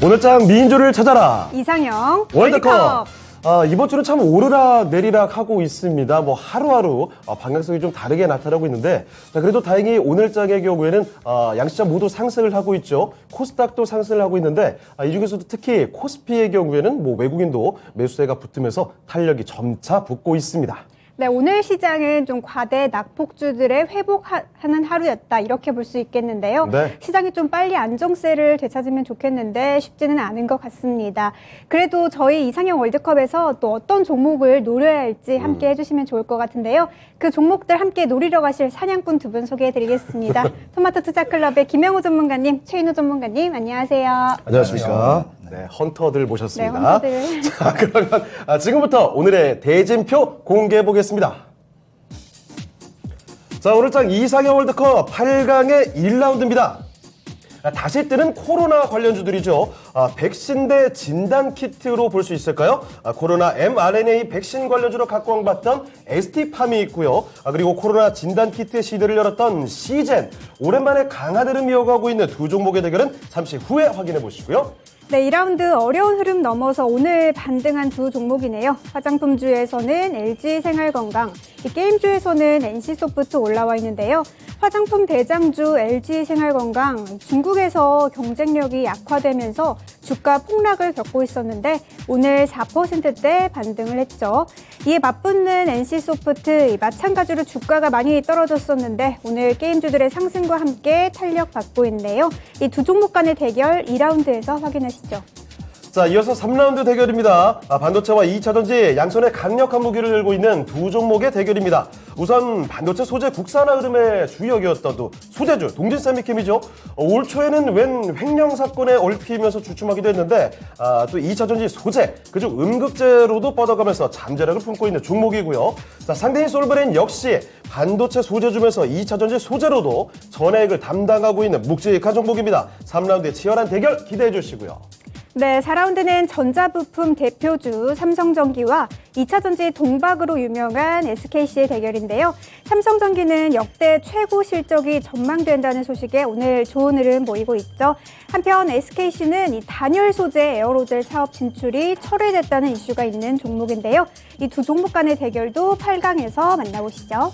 오늘장 미인조를 찾아라. 이상형 월드컵. 이번 주는 참 오르락 내리락 하고 있습니다. 뭐 하루하루 방향성이 좀 다르게 나타나고 있는데, 그래도 다행히 오늘장의 경우에는 양시장 모두 상승을 하고 있죠. 코스닥도 상승을 하고 있는데, 이 중에서도 특히 코스피의 경우에는 뭐 외국인도 매수세가 붙으면서 탄력이 점차 붙고 있습니다. 네, 오늘 시장은 좀 과대 낙폭주들의 회복하는 하루였다, 이렇게 볼 수 있겠는데요. 네. 시장이 좀 빨리 안정세를 되찾으면 좋겠는데 쉽지는 않은 것 같습니다. 그래도 저희 이상형 월드컵에서 또 어떤 종목을 노려야 할지 함께 해주시면 좋을 것 같은데요. 그 종목들 함께 노리러 가실 사냥꾼 두 분 소개해드리겠습니다. 토마토 투자클럽의 김영우 전문가님, 최인우 전문가님, 안녕하세요. 안녕하십니까. 네, 헌터들 모셨습니다. 네, 헌터들. 자, 그러면 지금부터 오늘의 대진표 공개해 보겠습니다. 자, 오늘장 이상형 월드컵 8강의 1라운드입니다. 다시 뜨는 코로나 관련주들이죠. 백신 대 진단 키트로 볼 수 있을까요? 코로나 mRNA 백신 관련주로 각광받던 ST팜이 있고요. 그리고 코로나 진단 키트 시대를 열었던 시젠. 오랜만에 강한 흐름 이어가고 있는 두 종목의 대결은 잠시 후에 확인해 보시고요. 네, 2라운드 어려운 흐름 넘어서 오늘 반등한 두 종목이네요. 화장품주에서는 LG생활건강, 게임주에서는 NC소프트 올라와 있는데요. 화장품 대장주 LG생활건강, 중국에서 경쟁력이 약화되면서 주가 폭락을 겪고 있었는데 오늘 4%대 반등을 했죠. 이에 맞붙는 NC소프트, 마찬가지로 주가가 많이 떨어졌었는데 오늘 게임주들의 상승과 함께 탄력받고 있네요. 이 두 종목 간의 대결 2라운드에서 확인하시죠. 자, 이어서 3라운드 대결입니다. 반도체와 2차전지 양손에 강력한 무기를 들고 있는 두 종목의 대결입니다. 우선 반도체 소재 국산화 흐름의 주역이었던 또 소재주 동진세미캠이죠. 올 초에는 웬 횡령 사건에 얽히면서 주춤하기도 했는데 또 2차전지 소재, 그중 음극재로도 뻗어가면서 잠재력을 품고 있는 종목이고요. 자, 상대인 솔브레인 역시 반도체 소재주면서 2차전지 소재로도 전액을 담당하고 있는 묵직한 종목입니다. 3라운드의 치열한 대결 기대해 주시고요. 네, 4라운드는 전자부품 대표주 삼성전기와 2차전지 동박으로 유명한 SKC의 대결인데요. 삼성전기는 역대 최고 실적이 전망된다는 소식에 오늘 좋은 흐름 보이고 있죠. 한편 SKC는 이 단열 소재 에어로졸 사업 진출이 철회됐다는 이슈가 있는 종목인데요. 이 두 종목 간의 대결도 8강에서 만나보시죠.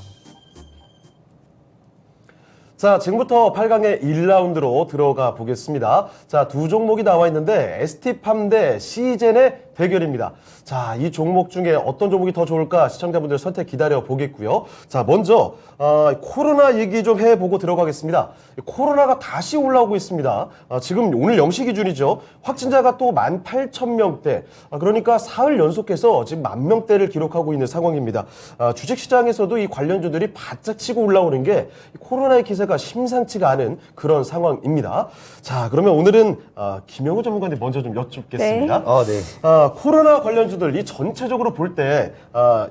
자, 지금부터 8강의 1라운드로 들어가 보겠습니다. 자, 두 종목이 나와 있는데 ST팜 대 시젠의 대결입니다. 자, 이 종목 중에 어떤 종목이 더 좋을까 시청자분들 선택 기다려 보겠고요. 자, 먼저 코로나 얘기 좀 해보고 들어가겠습니다. 코로나가 다시 올라오고 있습니다. 지금 오늘 0시 기준이죠. 확진자가 또 18,000명대. 그러니까 사흘 연속해서 지금 10,000명대를 기록하고 있는 상황입니다. 주식시장에서도 이 관련주들이 바짝 치고 올라오는 게 코로나의 기세가 심상치가 않은 그런 상황입니다. 자, 그러면 오늘은 김영우 전문가님 먼저 좀 여쭙겠습니다. 네. 코로나 관련주들 이 전체적으로 볼 때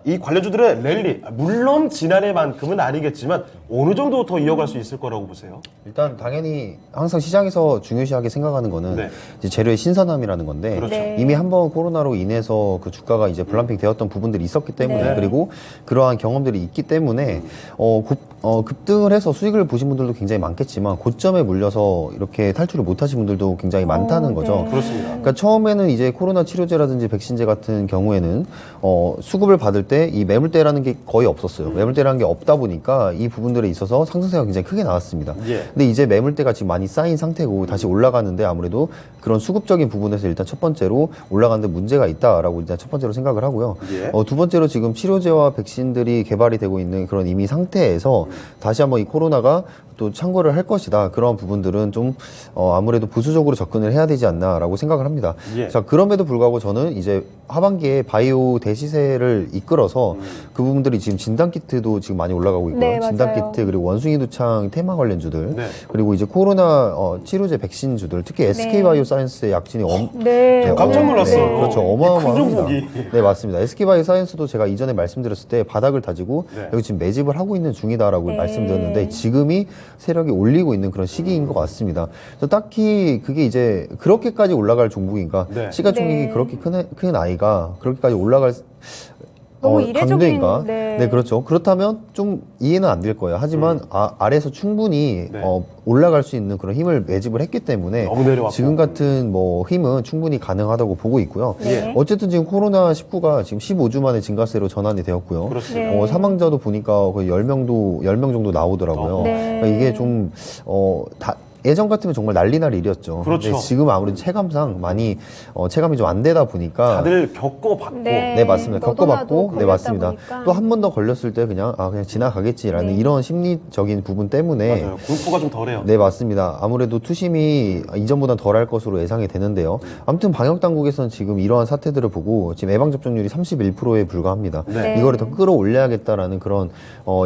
이 관련주들의 랠리, 물론 지난해만큼은 아니겠지만 어느 정도 더 이어갈 수 있을 거라고 보세요? 일단 당연히 항상 시장에서 중요시하게 생각하는 거는 네. 이제 재료의 신선함이라는 건데 그렇죠. 네. 이미 한번 코로나로 인해서 그 주가가 이제 블람핑 되었던 부분들이 있었기 때문에 네. 그리고 그러한 경험들이 있기 때문에 급등을 해서 수익을 보신 분들도 굉장히 많겠지만 고점에 물려서 이렇게 탈출을 못하신 분들도 굉장히 많다는 거죠. 네. 그렇습니다. 그러니까 처음에는 이제 코로나 치료제라든지 백신제 같은 경우에는 수급을 받을 때 이 매물대라는 게 거의 없었어요. 매물대라는 게 없다 보니까 이 부분들에 있어서 상승세가 굉장히 크게 나왔습니다. 예. 근데 이제 매물대가 지금 많이 쌓인 상태고 다시 올라가는데 아무래도 그런 수급적인 부분에서 일단 첫 번째로 올라가는데 문제가 있다라고 일단 첫 번째로 생각을 하고요. 예. 두 번째로 지금 치료제와 백신들이 개발이 되고 있는 그런 이미 상태에서 다시 한번 이 코로나가 또 창궐을 할 것이다. 그런 부분들은 좀 아무래도 보수적으로 접근을 해야 되지 않나라고 생각을 합니다. 예. 자, 그럼에도 불구하고 저는 이제 하반기에 바이오 대시세를 이끌어서 그 부분들이 지금 진단키트도 지금 많이 올라가고 있고요. 네, 맞아요. 진단키트 그리고 원숭이 두창 테마 관련주들 네. 그리고 이제 코로나 치료제 백신주들 특히 SK바이오사이언스의 약진이 네. 깜짝 놀랐어요. 네, 그렇죠. 큰 어마어마합니다. 종목이. 네, 맞습니다. SK바이오사이언스도 제가 이전에 말씀드렸을 때 바닥을 다지고 네. 여기 지금 매집을 하고 있는 중이다라고 네. 말씀드렸는데 지금이 세력이 올리고 있는 그런 시기인 것 같습니다. 그래서 딱히 그게 이제 그렇게까지 올라갈 종목인가? 네. 시가총액이 네. 그렇게 큰 아이가 그렇게까지 올라갈 너무 이례적인 강도인가? 네, 그렇죠. 그렇다면 좀 이해는 안 될 거예요. 하지만 아래에서 충분히 네. 올라갈 수 있는 그런 힘을 매집을 했기 때문에 너무 내려왔고. 지금 같은 뭐 힘은 충분히 가능하다고 보고 있고요. 네. 어쨌든 지금 코로나19가 지금 15주 만에 증가세로 전환이 되었고요. 그렇습니다. 네. 사망자도 보니까 거의 10명 정도 나오더라고요. 네. 그러니까 이게 좀 예전 같으면 정말 난리날 일이었죠. 그렇죠. 근데 지금 아무래도 체감상 많이 체감이 좀 안 되다 보니까 다들 겪어봤고 네, 맞습니다. 너도 나도 겪어봤고, 네, 걸렸다 맞습니다. 보니까. 또 한 번 더 걸렸을 때 그냥 지나가겠지라는 네. 이런 심리적인 부분 때문에 맞아요. 공포가 좀 덜해요. 네, 맞습니다. 아무래도 투심이 이전보다 덜할 것으로 예상이 되는데요. 아무튼 방역 당국에서는 지금 이러한 사태들을 보고 지금 예방 접종률이 31%에 불과합니다. 네. 이거를 더 끌어올려야겠다라는 그런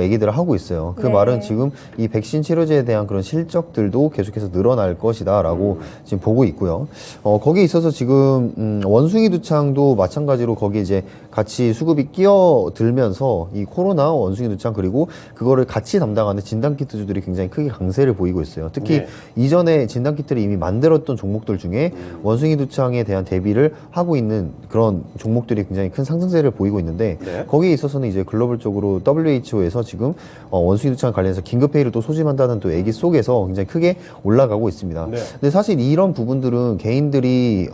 얘기들을 하고 있어요. 그 네. 말은 지금 이 백신 치료제에 대한 그런 실적들도 계속해서 늘어날 것이다라고 지금 보고 있고요. 거기에 있어서 지금 원숭이 두창도 마찬가지로 거기에 이제 같이 수급이 끼어들면서 이 코로나 원숭이 두창 그리고 그거를 같이 담당하는 진단키트주들이 굉장히 크게 강세를 보이고 있어요. 특히 네. 이전에 진단키트를 이미 만들었던 종목들 중에 원숭이 두창에 대한 대비를 하고 있는 그런 종목들이 굉장히 큰 상승세를 보이고 있는데 네. 거기에 있어서는 이제 글로벌적으로 WHO에서 지금 원숭이 두창 관련해서 긴급회의를 또 소집한다는 또 얘기 속에서 굉장히 크게 올라가고 있습니다. 네. 근데 사실 이런 부분들은 개인들이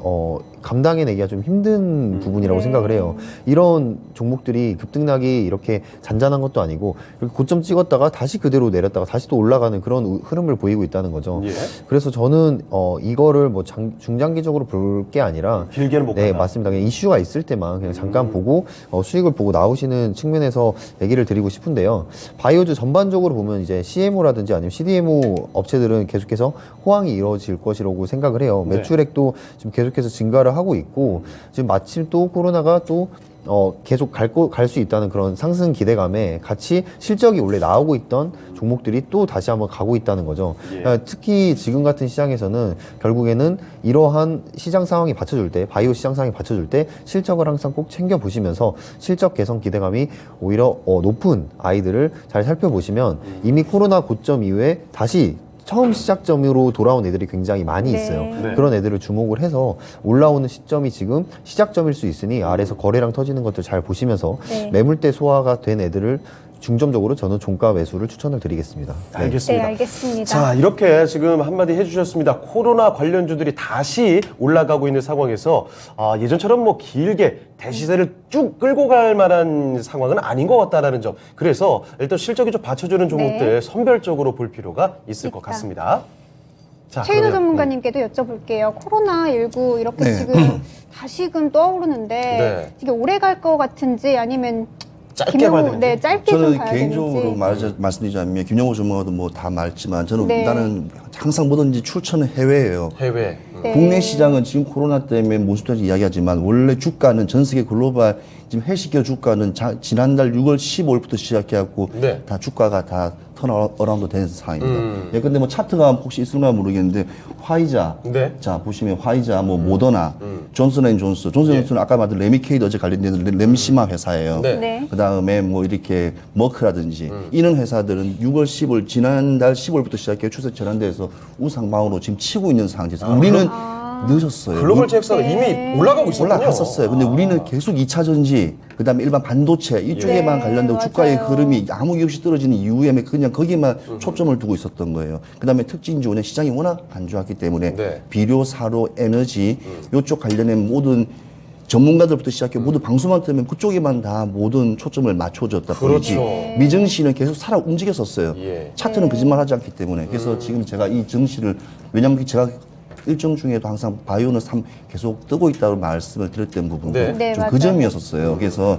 감당해내기가 좀 힘든 부분이라고 네. 생각을 해요. 이런 종목들이 급등락이 이렇게 잔잔한 것도 아니고 이렇게 고점 찍었다가 다시 그대로 내렸다가 다시 또 올라가는 그런 흐름을 보이고 있다는 거죠. 예. 그래서 저는 이거를 뭐 중장기적으로 볼 게 아니라 길게는 못 네, 간다. 맞습니다. 그냥 이슈가 있을 때만 그냥 잠깐 보고 수익을 보고 나오시는 측면에서 얘기를 드리고 싶은데요. 바이오주 전반적으로 보면 이제 CMO라든지 아니면 CDMO 업체들은 계속해서 호황이 이루어질 것이라고 생각을 해요. 네. 매출액도 지금 계속해서 증가를 하고 있고 지금 마침 또 코로나가 또 계속 갈 수 있다는 그런 상승 기대감에 같이 실적이 원래 나오고 있던 종목들이 또 다시 한번 가고 있다는 거죠. 예. 특히 지금 같은 시장에서는 결국에는 이러한 시장 상황이 받쳐줄 때, 바이오 시장 상황이 받쳐줄 때 실적을 항상 꼭 챙겨보시면서 실적 개선 기대감이 오히려 높은 아이들을 잘 살펴보시면 이미 코로나 고점 이후에 다시 처음 시작점으로 돌아온 애들이 굉장히 많이 네. 있어요. 네. 그런 애들을 주목을 해서 올라오는 시점이 지금 시작점일 수 있으니 아래에서 거래량 터지는 것들 잘 보시면서 네. 매물대 소화가 된 애들을 중점적으로 저는 종가 매수를 추천을 드리겠습니다. 네. 알겠습니다. 네, 알겠습니다. 자, 이렇게 지금 한마디 해주셨습니다. 코로나 관련주들이 다시 올라가고 있는 상황에서 예전처럼 뭐 길게 대시세를 쭉 끌고 갈 만한 상황은 아닌 것 같다라는 점. 그래서 일단 실적이 좀 받쳐주는 종목들 선별적으로 볼 필요가 있을 것 있다. 같습니다. 자, 최인호 그러면, 전문가님께도 여쭤볼게요. 코로나19 이렇게 네. 지금 다시금 떠오르는데 네. 이게 오래 갈 것 같은지 아니면 짧게 봐야 되는지. 네, 짧게 좀 저는 봐야 개인적으로 되는지. 말씀드리자면 김영호 전문가도 뭐 다 말했지만 저는 네. 일단은 항상 뭐든지 출처는 해외예요. 해외. 네. 국내 시장은 지금 코로나 때문에 모습까지 이야기하지만 원래 주가는 전 세계 글로벌 지금 헬스케어 주가는 지난달 6월 15일부터 시작해갖고 네. 다 주가가 다 턴어라운드 된 상황입니다. 예, 근데 뭐 차트가 혹시 있을까 모르겠는데 화이자, 네. 자 보시면 화이자, 뭐 모더나, 존슨앤존슨은 아까 말한 레미케이드 어제 관련된 렘시마 회사예요. 네. 네. 그 다음에 뭐 이렇게 머크라든지 이런 회사들은 6월 10일 지난달 10월부터 시작해 추세 전환돼서 우상방으로 지금 치고 있는 상태에서 우리는 늦었어요. 글로벌 제약사가 네. 이미 올라가고 있었군요. 올라갔었어요. 근데 우리는 계속 2차 전지, 그 다음에 일반 반도체 이쪽에만 네, 관련된 맞아요. 주가의 흐름이 아무 이유 없이 떨어지는 이후에 그냥 거기에만 초점을 두고 있었던 거예요. 그 다음에 특징주는 시장이 워낙 안 좋았기 때문에 네. 비료, 사료, 에너지 이쪽 관련된 모든 전문가들부터 시작해 모두 방수만 뜨면 그쪽에만 다 모든 초점을 맞춰줬다 보이지 그렇죠. 미증시는 계속 살아 움직였었어요. 예. 차트는 거짓말하지 않기 때문에 그래서 지금 제가 이 증시를 왜냐하면 제가 일정 중에도 항상 바이오는 계속 뜨고 있다고 말씀을 드렸던 부분도 네. 네, 좀 맞아요. 그 점이었었어요. 그래서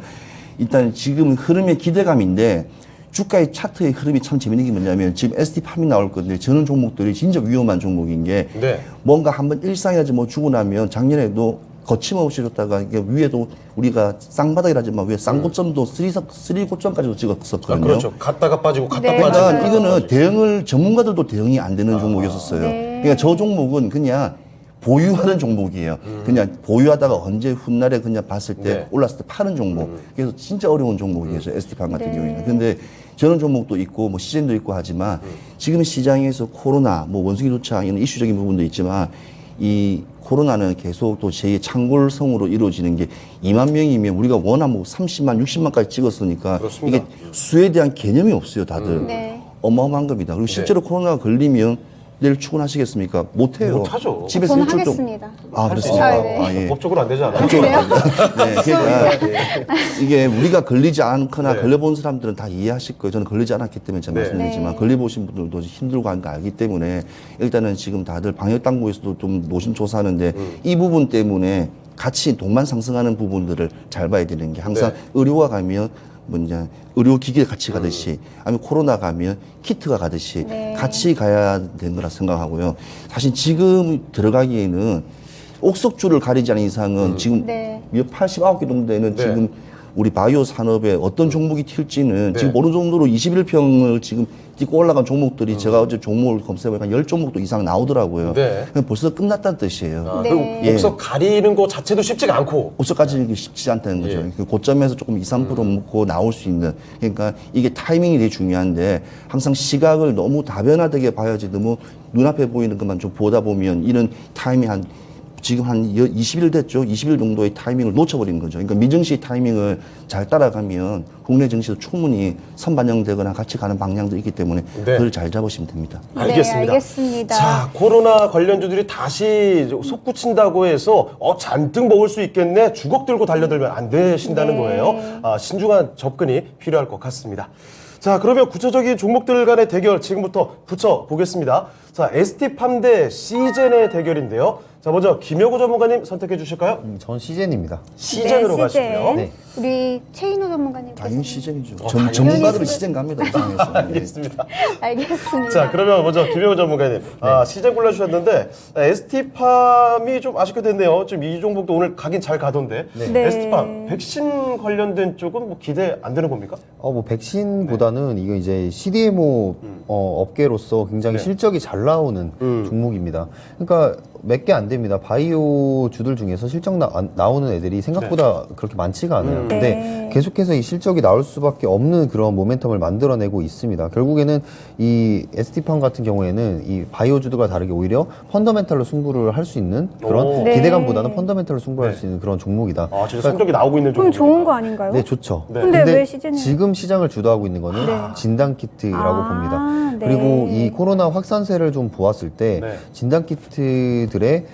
일단 지금 흐름의 기대감인데 주가의 차트의 흐름이 참 재밌는 게 뭐냐면 지금 ST팜이 나올 건데 저는 종목들이 진짜 위험한 종목인 게 네. 뭔가 한번 일상이라지 뭐 주고 나면 작년에도 거침없이 줬다가 이게 위에도 우리가 쌍바닥이라지만 위에 쌍고점도 3고점까지도 찍었었거든요. 그렇죠. 갔다가 빠지고 갔다 네, 빠지고. 그러니까 맞아요. 이거는 대응을 전문가들도 대응이 안 되는 종목이었었어요. 네. 그러니까 저 종목은 그냥 보유하는 종목이에요. 그냥 보유하다가 언제 훗날에 그냥 봤을 때 네. 올랐을 때 파는 종목. 그래서 진짜 어려운 종목이에요. ST팜 같은 네. 경우에는. 근데 저런 종목도 있고 뭐 시젠도 있고 하지만 지금 시장에서 코로나 뭐 원숭이 도착 이런 이슈적인 부분도 있지만 이 코로나는 계속 또 제2의 창궐성으로 이루어지는 게 2만 명이면 우리가 워낙 뭐 30만, 60만까지 찍었으니까 그렇습니다. 이게 수에 대한 개념이 없어요, 다들. 네. 어마어마한 겁니다. 그리고 실제로 코로나가 걸리면 내일 출근하시겠습니까? 못해요. 못하죠. 집에서 저는 일주일 하겠습니다. 아, 그렇습니까? 아, 네. 아, 예. 법적으로 안 되지 않아요? 그래요? 네, 그러니까 이게 우리가 걸리지 않거나 네. 걸려본 사람들은 다 이해하실 거예요. 저는 걸리지 않았기 때문에 제가 네. 말씀드리지만 네. 걸려보신 분들도 힘들고 하는 거 알기 때문에 일단은 지금 다들 방역당국에서도 좀 노심초사하는데 이 부분 때문에 같이 돈만 상승하는 부분들을 잘 봐야 되는 게 항상 네. 의료가 가면 뭐냐 의료기계 같이 가듯이 아니면 코로나 가면 키트가 가듯이 네. 같이 가야 되는 거라 생각하고요. 사실 지금 들어가기에는 옥석줄을 가리지 않은 이상은 지금 네. 89개 정도 되는 네. 지금 우리 바이오 산업에 어떤 종목이 튈지는 네. 지금 어느 정도로 21평을 지금 뛰고 올라간 종목들이 제가 어제 종목을 검색해보니까 10종목도 이상 나오더라고요. 네. 그럼 벌써 끝났다는 뜻이에요. 아, 네. 그리고 예. 옥석 가리는 거 자체도 쉽지가 않고. 옥석까지 쉽지 않다는 거죠. 예. 그 고점에서 조금 2, 3% 먹고 나올 수 있는. 그러니까 이게 타이밍이 되게 중요한데 항상 시각을 너무 다변화되게 봐야지 너무 눈앞에 보이는 것만 좀 보다 보면 이런 타이밍 지금 한 20일 됐죠. 20일 정도의 타이밍을 놓쳐버린 거죠. 그러니까 미증시 타이밍을 잘 따라가면 국내 증시도 충분히 선반영되거나 같이 가는 방향도 있기 때문에 네. 그걸 잘 잡으시면 됩니다. 알겠습니다. 네, 알겠습니다. 자, 코로나 관련주들이 다시 솟구친다고 해서 잔뜩 먹을 수 있겠네. 주걱 들고 달려들면 안 되신다는 네. 거예요. 신중한 접근이 필요할 것 같습니다. 자, 그러면 구체적인 종목들 간의 대결 지금부터 붙여보겠습니다. 자, ST팜 대 시젠의 대결인데요. 자, 먼저 김여구 전문가님 선택해 주실까요? 전 시젠입니다. 시젠으로 네, 가시고요. 네. 우리 최인호 전문가님. 당연히 시즌이죠. 당연히 전문가들은 시즌 갑니다. 이 상황에서. 네. 알겠습니다. 알겠습니다. 자, 그러면 먼저 김영우 전문가님, 시즌 골라주셨는데 ST팜이 좀 아쉽게 됐네요. 지금 이 종목도 오늘 가긴 잘 가던데. 네. ST팜 백신 관련된 쪽은 뭐 기대 안 되는 겁니까? 뭐 백신보다는 이거 이제 CDMO 업계로서 굉장히 네. 실적이 잘 나오는 종목입니다. 그러니까 몇 개 안 됩니다. 바이오 주들 중에서 실적 나오는 애들이 생각보다 그렇게 많지가 않아요. 근데 네. 계속해서 이 실적이 나올 수밖에 없는 그런 모멘텀을 만들어내고 있습니다. 결국에는 이 ST팜 같은 경우에는 이 바이오 주들과 다르게 오히려 펀더멘탈로 승부를 할 수 있는 그런 오. 네. 기대감보다는 펀더멘탈로 승부할 네. 수 있는 그런 종목이다. 진짜 성적이 나오고 있는 그럼 종목입니까? 좋은 거 아닌가요? 네, 좋죠. 네. 근데 왜 시즌에? 지금 시장을 주도하고 있는 거는 네. 진단키트라고 아, 봅니다. 네. 그리고 이 코로나 확산세를 좀 보았을 때 네. 진단키트들의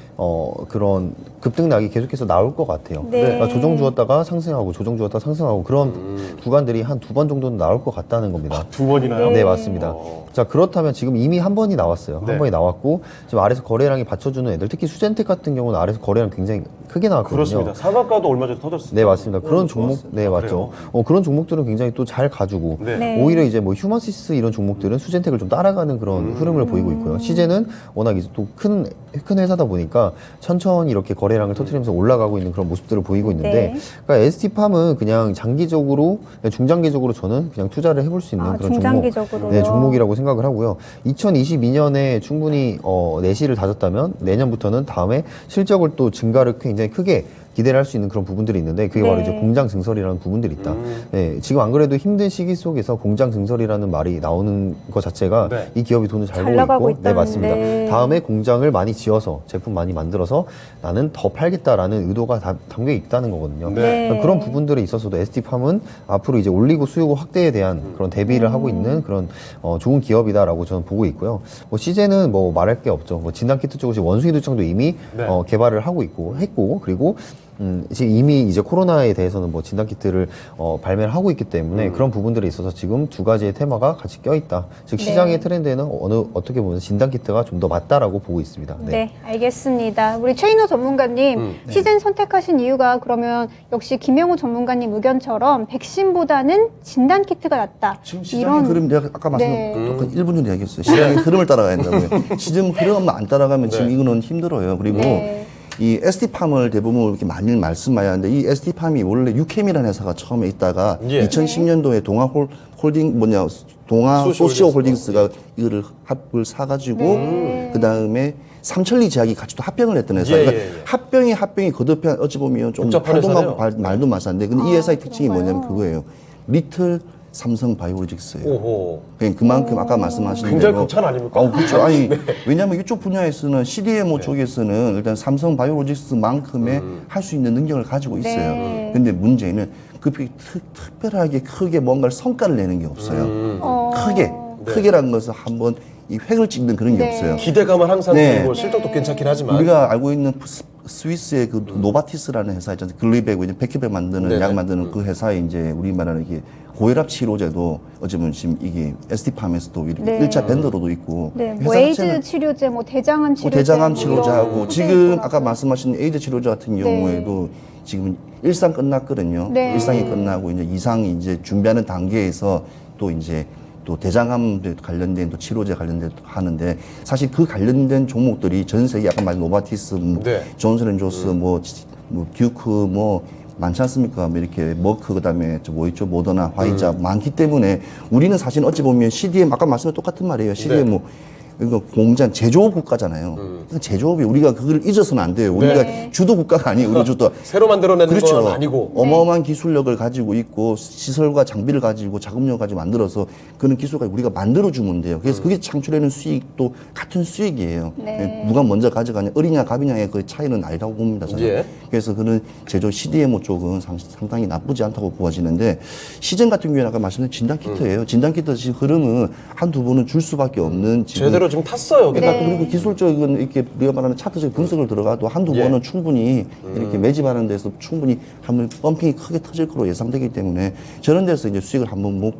그런 급등락이 계속해서 나올 것 같아요. 네. 그러니까 조정 주었다가 상승하고 조정 주었다가 상승하고 그런 구간들이 한 2번 정도는 나올 것 같다는 겁니다. 두 번이나요? 네, 맞습니다. 자, 그렇다면 지금 이미 한 번이 나왔어요. 네. 한 번이 나왔고, 지금 아래에서 거래량이 받쳐주는 애들, 특히 수젠텍 같은 경우는 아래에서 거래량 굉장히 크게 나왔거든요. 그렇습니다. 상한가도 얼마 전에 터졌습니다. 네, 맞습니다. 그런 종목, 좋았습니다. 네, 맞죠. 그런 종목들은 굉장히 또 잘 가지고, 네. 네. 오히려 이제 뭐 휴먼시스 이런 종목들은 수젠텍을 좀 따라가는 그런 흐름을 보이고 있고요. 시제는 워낙 이제 또 큰 회사다 보니까 천천히 이렇게 거래량을 터트리면서 올라가고 있는 그런 모습들을 보이고 있는데, 네. 그러니까 ST팜은 그냥 장기적으로, 중장기적으로 저는 그냥 투자를 해볼 수 있는 그런 중장기적으로요? 네, 종목이라고 생각을 하고요. 2022년에 충분히 내실을 다졌다면 내년부터는 다음에 실적을 또 증가를 굉장히 크게 기대를 할 수 있는 그런 부분들이 있는데 그게 바로 네. 이제 공장 증설이라는 부분들이 있다. 네, 지금 안 그래도 힘든 시기 속에서 공장 증설이라는 말이 나오는 것 자체가 네. 이 기업이 돈을 잘 잘 벌고 나가고 있고, 네, 맞습니다. 있다는데. 다음에 공장을 많이 지어서 제품 많이 만들어서 나는 더 팔겠다라는 의도가 담겨 있다는 거거든요. 네. 그러니까 그런 부분들에 있어서도 ST팜은 앞으로 이제 올리고 수요고 확대에 대한 그런 대비를 하고 있는 그런 좋은 기업이다라고 저는 보고 있고요. 뭐 시제는 뭐 말할 게 없죠. 뭐 진단키트 쪽으로 지금 원숭이 두창도 이미 네. 개발을 하고 했고 그리고 지금 이미 이제 코로나에 대해서는 뭐 진단키트를 발매를 하고 있기 때문에 그런 부분들에 있어서 지금 두 가지의 테마가 같이 껴있다. 즉 시장의 트렌드에는 어떻게 보면 진단키트가 좀 더 맞다라고 보고 있습니다. 네, 알겠습니다. 우리 최인호 전문가님, 시즌 선택하신 이유가 그러면 역시 김영우 전문가님 의견처럼 백신보다는 진단키트가 낫다. 지금 시장의 흐름 내가 아까 네. 말씀드린 1분 전에 얘기했어요. 시장의 흐름을 따라가야 된다고요. 시장 흐름만 안 따라가면 지금 네. 이거는 힘들어요. 그리고 네. 이 ST팜을 대부분 이렇게 많이 말씀해야 하는데 이 ST팜이 원래 유캠이라는 회사가 처음에 있다가 예. 2010년도에 동아 소시오 홀딩스가 이거를 합을 사가지고 그 다음에 삼천리 제약이 같이 또 합병을 했던 회사. 예, 그러니까 예, 예. 합병이 거듭해 어찌 보면 좀 복잡한 팔도 회사네요. 많고 말도 많았는데 근데 이 회사의 특징이 뭐냐면 그거예요. 리틀 삼성 바이오로직스예요. 오호. 그만큼 아까 말씀하신 굉장히 대로 극찬 아닙니까? 그렇죠. 아니 왜냐하면 이쪽 분야에서는 CDMO 쪽에서는 일단 삼성 바이오로직스만큼의 할 수 있는 능력을 가지고 있어요. 네. 근데 문제는 그렇게 특별하게 크게 뭔가를 성과를 내는 게 없어요. 크게라는 것은 한번 이 획을 찍는 그런 게 네. 없어요. 기대감은 항상 네. 들고 실적도 괜찮긴 하지만 우리가 알고 있는 스위스의 그 노바티스라는 회사 있잖아요. 글리백, 이제 백혈병 만드는 네네. 약 만드는 그 회사에 이제 우리 말하는 이게 고혈압 치료제도 어쩌면 지금 이게 ST팜에서도 이렇게 네. 1차 벤더로도 있고 네, 뭐 회사 에이즈 자체는 치료제, 뭐 대장암 치료제, 대장암 뭐 치료제하고 이런 지금 소재있더라고요. 아까 말씀하신 에이즈 치료제 같은 경우에도 지금 일상 끝났거든요. 네. 일상이 끝나고 이제 이상이 이제 준비하는 단계에서 또 이제 또 대장암 관련된 또 치료제 관련된 하는데 사실 그 관련된 종목들이 전 세계 아까 말한 노바티스, 네. 존슨앤조스, 뭐 듀크 뭐 많지 않습니까? 뭐 이렇게 머크 그다음에 뭐 있죠 모더나, 화이자 많기 때문에 우리는 사실 어찌 보면 CDM 아까 말씀한 똑같은 말이에요. CDM 뭐 그러니까 공장 제조업 국가잖아요. 그러니까 제조업이 우리가 그걸 잊어서는 안 돼요. 우리가 네. 주도 국가가 아니에요. 우리 주도 새로 만들어내는 그렇죠. 건 아니고 어마어마한 기술력을 가지고 있고 시설과 장비를 가지고 자금력 가지고 만들어서 그런 기술까지 우리가 만들어주면 돼요. 그래서 그게 창출하는 수익도 같은 수익이에요. 네. 누가 먼저 가져가냐 어리냐 가비냐의 그 차이는 아니라고 봅니다. 저는. 예. 그래서 그런 제조 CDMO 쪽은 상당히 나쁘지 않다고 보아지는데 시즌 같은 경우에는 아까 말씀드린 진단키트예요. 진단키트 지금 흐름은 한두 번은 줄 수밖에 없는 지금 제대로 지금 탔어요. 그러니까 네. 또 그리고 기술적인 이렇게 우리가 말하는 차트적 분석을 들어가도 한두 예. 번은 충분히 이렇게 매집하는 데서 충분히 한번 펌핑이 크게 터질 거로 예상되기 때문에 저런 데서 이제 수익을 한번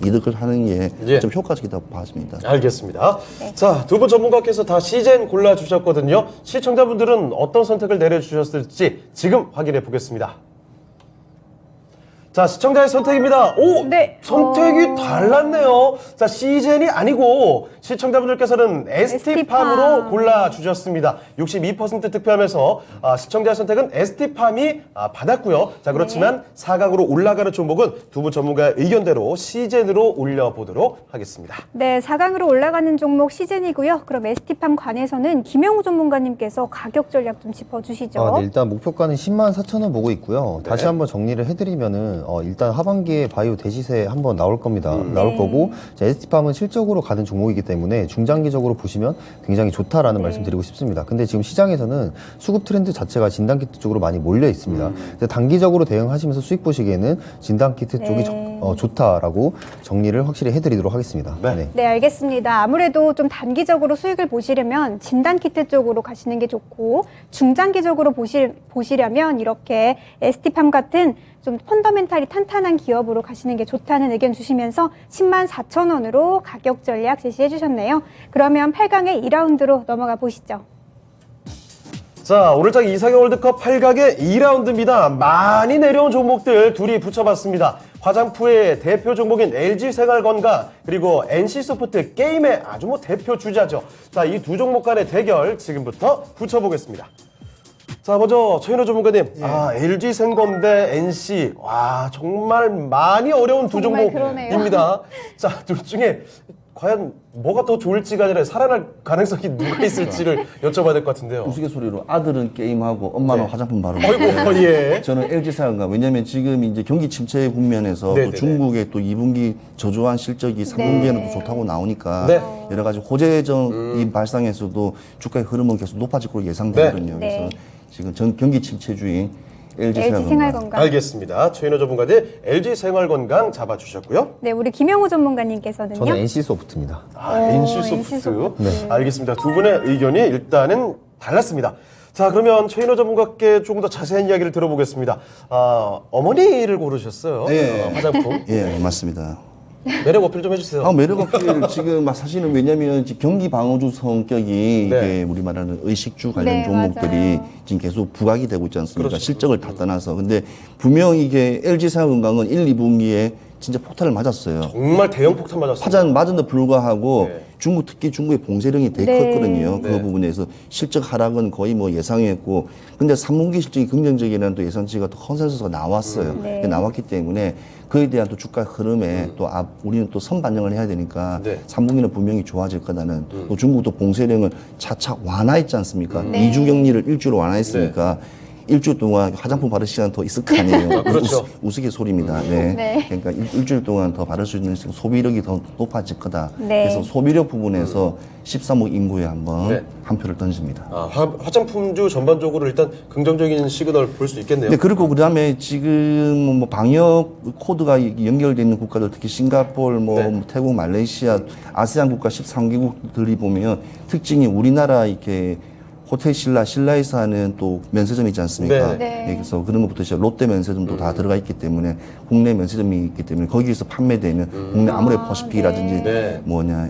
이득을 하는 게 좀 예. 효과적이다고 봐집니다. 알겠습니다. 자, 두 분 전문가께서 다 시젠 골라주셨거든요. 시청자분들은 어떤 선택을 내려주셨을지 지금 확인해 보겠습니다. 자, 시청자의 선택입니다. 오! 네. 선택이 달랐네요. 자, 시젠이 아니고 시청자분들께서는 ST팜으로 골라주셨습니다. 62% 득표하면서 시청자의 선택은 ST팜이 받았고요. 자, 그렇지만 4강으로 올라가는 종목은 두 분 전문가의 의견대로 시젠으로 올려보도록 하겠습니다. 네, 4강으로 올라가는 종목 시젠이고요. 그럼 ST팜 관에서는 김영우 전문가님께서 가격 전략 좀 짚어주시죠. 네, 일단 목표가는 104,000원 보고 있고요. 다시 한번 정리를 해드리면은 일단 하반기에 바이오 대시세 한번 나올 겁니다. 나올 거고 ST팜은 실적으로 가는 종목이기 때문에 중장기적으로 보시면 굉장히 좋다라는 말씀드리고 싶습니다. 근데 지금 시장에서는 수급 트렌드 자체가 진단키트 쪽으로 많이 몰려 있습니다. 그래서 단기적으로 대응하시면서 수익 보시기에는 진단키트 쪽이 좋다라고 정리를 확실히 해드리도록 하겠습니다. 네. 네, 알겠습니다. 아무래도 좀 단기적으로 수익을 보시려면 진단키트 쪽으로 가시는 게 좋고 중장기적으로 보시려면 이렇게 ST팜 같은 좀 펀더멘탈이 탄탄한 기업으로 가시는 게 좋다는 의견 주시면서 104,000원으로 가격 전략 제시해 주셨네요. 그러면 8강의 2라운드로 넘어가 보시죠. 자, 오늘장 이상형 월드컵 8강의 2라운드입니다. 많이 내려온 종목들 둘이 붙여봤습니다. 화장품의 대표 종목인 LG생활건강 그리고 NC소프트 게임의 아주 대표 주자죠. 자, 이 두 종목 간의 대결 지금부터 붙여보겠습니다. 자, 먼저 최인호 전문가님, LG생건 대 NC, 와 정말 많이 어려운 두 정말 종목입니다. 자, 둘 중에 과연 뭐가 더 좋을지가 아니라 살아날 가능성이 누가 있을지를 여쭤봐야 될 것 같은데요. 우스갯소리로 아들은 게임하고 엄마는 네. 화장품 바르고 아이고, 예. 저는 LG생활건강 왜냐면 지금 이제 경기 침체 국면에서 네네네. 또 중국의 또 2분기 저조한 실적이 3분기에는 또 좋다고 나오니까 네. 여러 가지 호재적인 발상에서도 주가의 흐름은 계속 높아질 걸로 예상되거든요. 네. 그래서 지금 경기 침체주인 LG생활건강 LG생활건강. 알겠습니다. 최인호 전문가님, LG생활건강 잡아주셨고요. 네, 우리 김영우 전문가님께서는요. 저는 NC소프트입니다. NC소프트. NC소프트. 네. 알겠습니다. 두 분의 의견이 일단은 달랐습니다. 자, 그러면 최인호 전문가께 조금 더 자세한 이야기를 들어보겠습니다. 어머니를 고르셨어요. 예. 화장품. 예, 맞습니다. 매력 어필 좀 해주세요. 매력 어필 지금 사실은 왜냐면 경기 방어주 성격이 네. 이게 우리 말하는 의식주 관련 네, 종목들이 맞아요. 지금 계속 부각이 되고 있지 않습니까? 그렇죠. 실적을 다 떠나서. 근데 분명히 이게 LG생활건강은 1, 2분기에 진짜 폭탄을 맞았어요. 정말 대형 폭탄 맞았습니다. 맞은데 불구하고 네. 중국 특히 중국의 봉쇄령이 되게 네. 컸거든요. 그 네. 부분에서 실적 하락은 거의 예상했고, 근데 3분기 실적이 긍정적이라는 또 예상치가 또 컨센서스가 나왔어요. 네. 나왔기 때문에 그에 대한 또 주가 흐름에 또 우리는 또 선반영을 해야 되니까 네. 3분기는 분명히 좋아질 거다는 또 중국도 봉쇄령을 차차 완화했지 않습니까? 네. 2주 격리를 1주로 완화했으니까 일주일 동안 화장품 바를 시간 더 있을 거 아니에요. 그렇죠. 우스갯소리입니다. 네. 네. 그러니까 일주일 동안 더 바를 수 있는 소비력이 더 높아질 거다. 네. 그래서 소비력 부분에서 13억 인구에 한번 네. 한 표를 던집니다. 화장품주 전반적으로 일단 긍정적인 시그널 볼 수 있겠네요. 네, 그리고 그다음에 지금 뭐 방역 코드가 연결되어 있는 국가들, 특히 싱가포르, 네. 태국, 말레이시아, 아세안 국가 13개국들이 보면 특징이 우리나라 이렇게 호텔 신라에서 하는 또 면세점이 있지 않습니까? 네. 그래서 그런 것부터 시작 로tte 면세점도 다 들어가 있기 때문에 국내 면세점이 있기 때문에 거기에서 판매되는 국내 아무래 퍼시픽이라든지 네.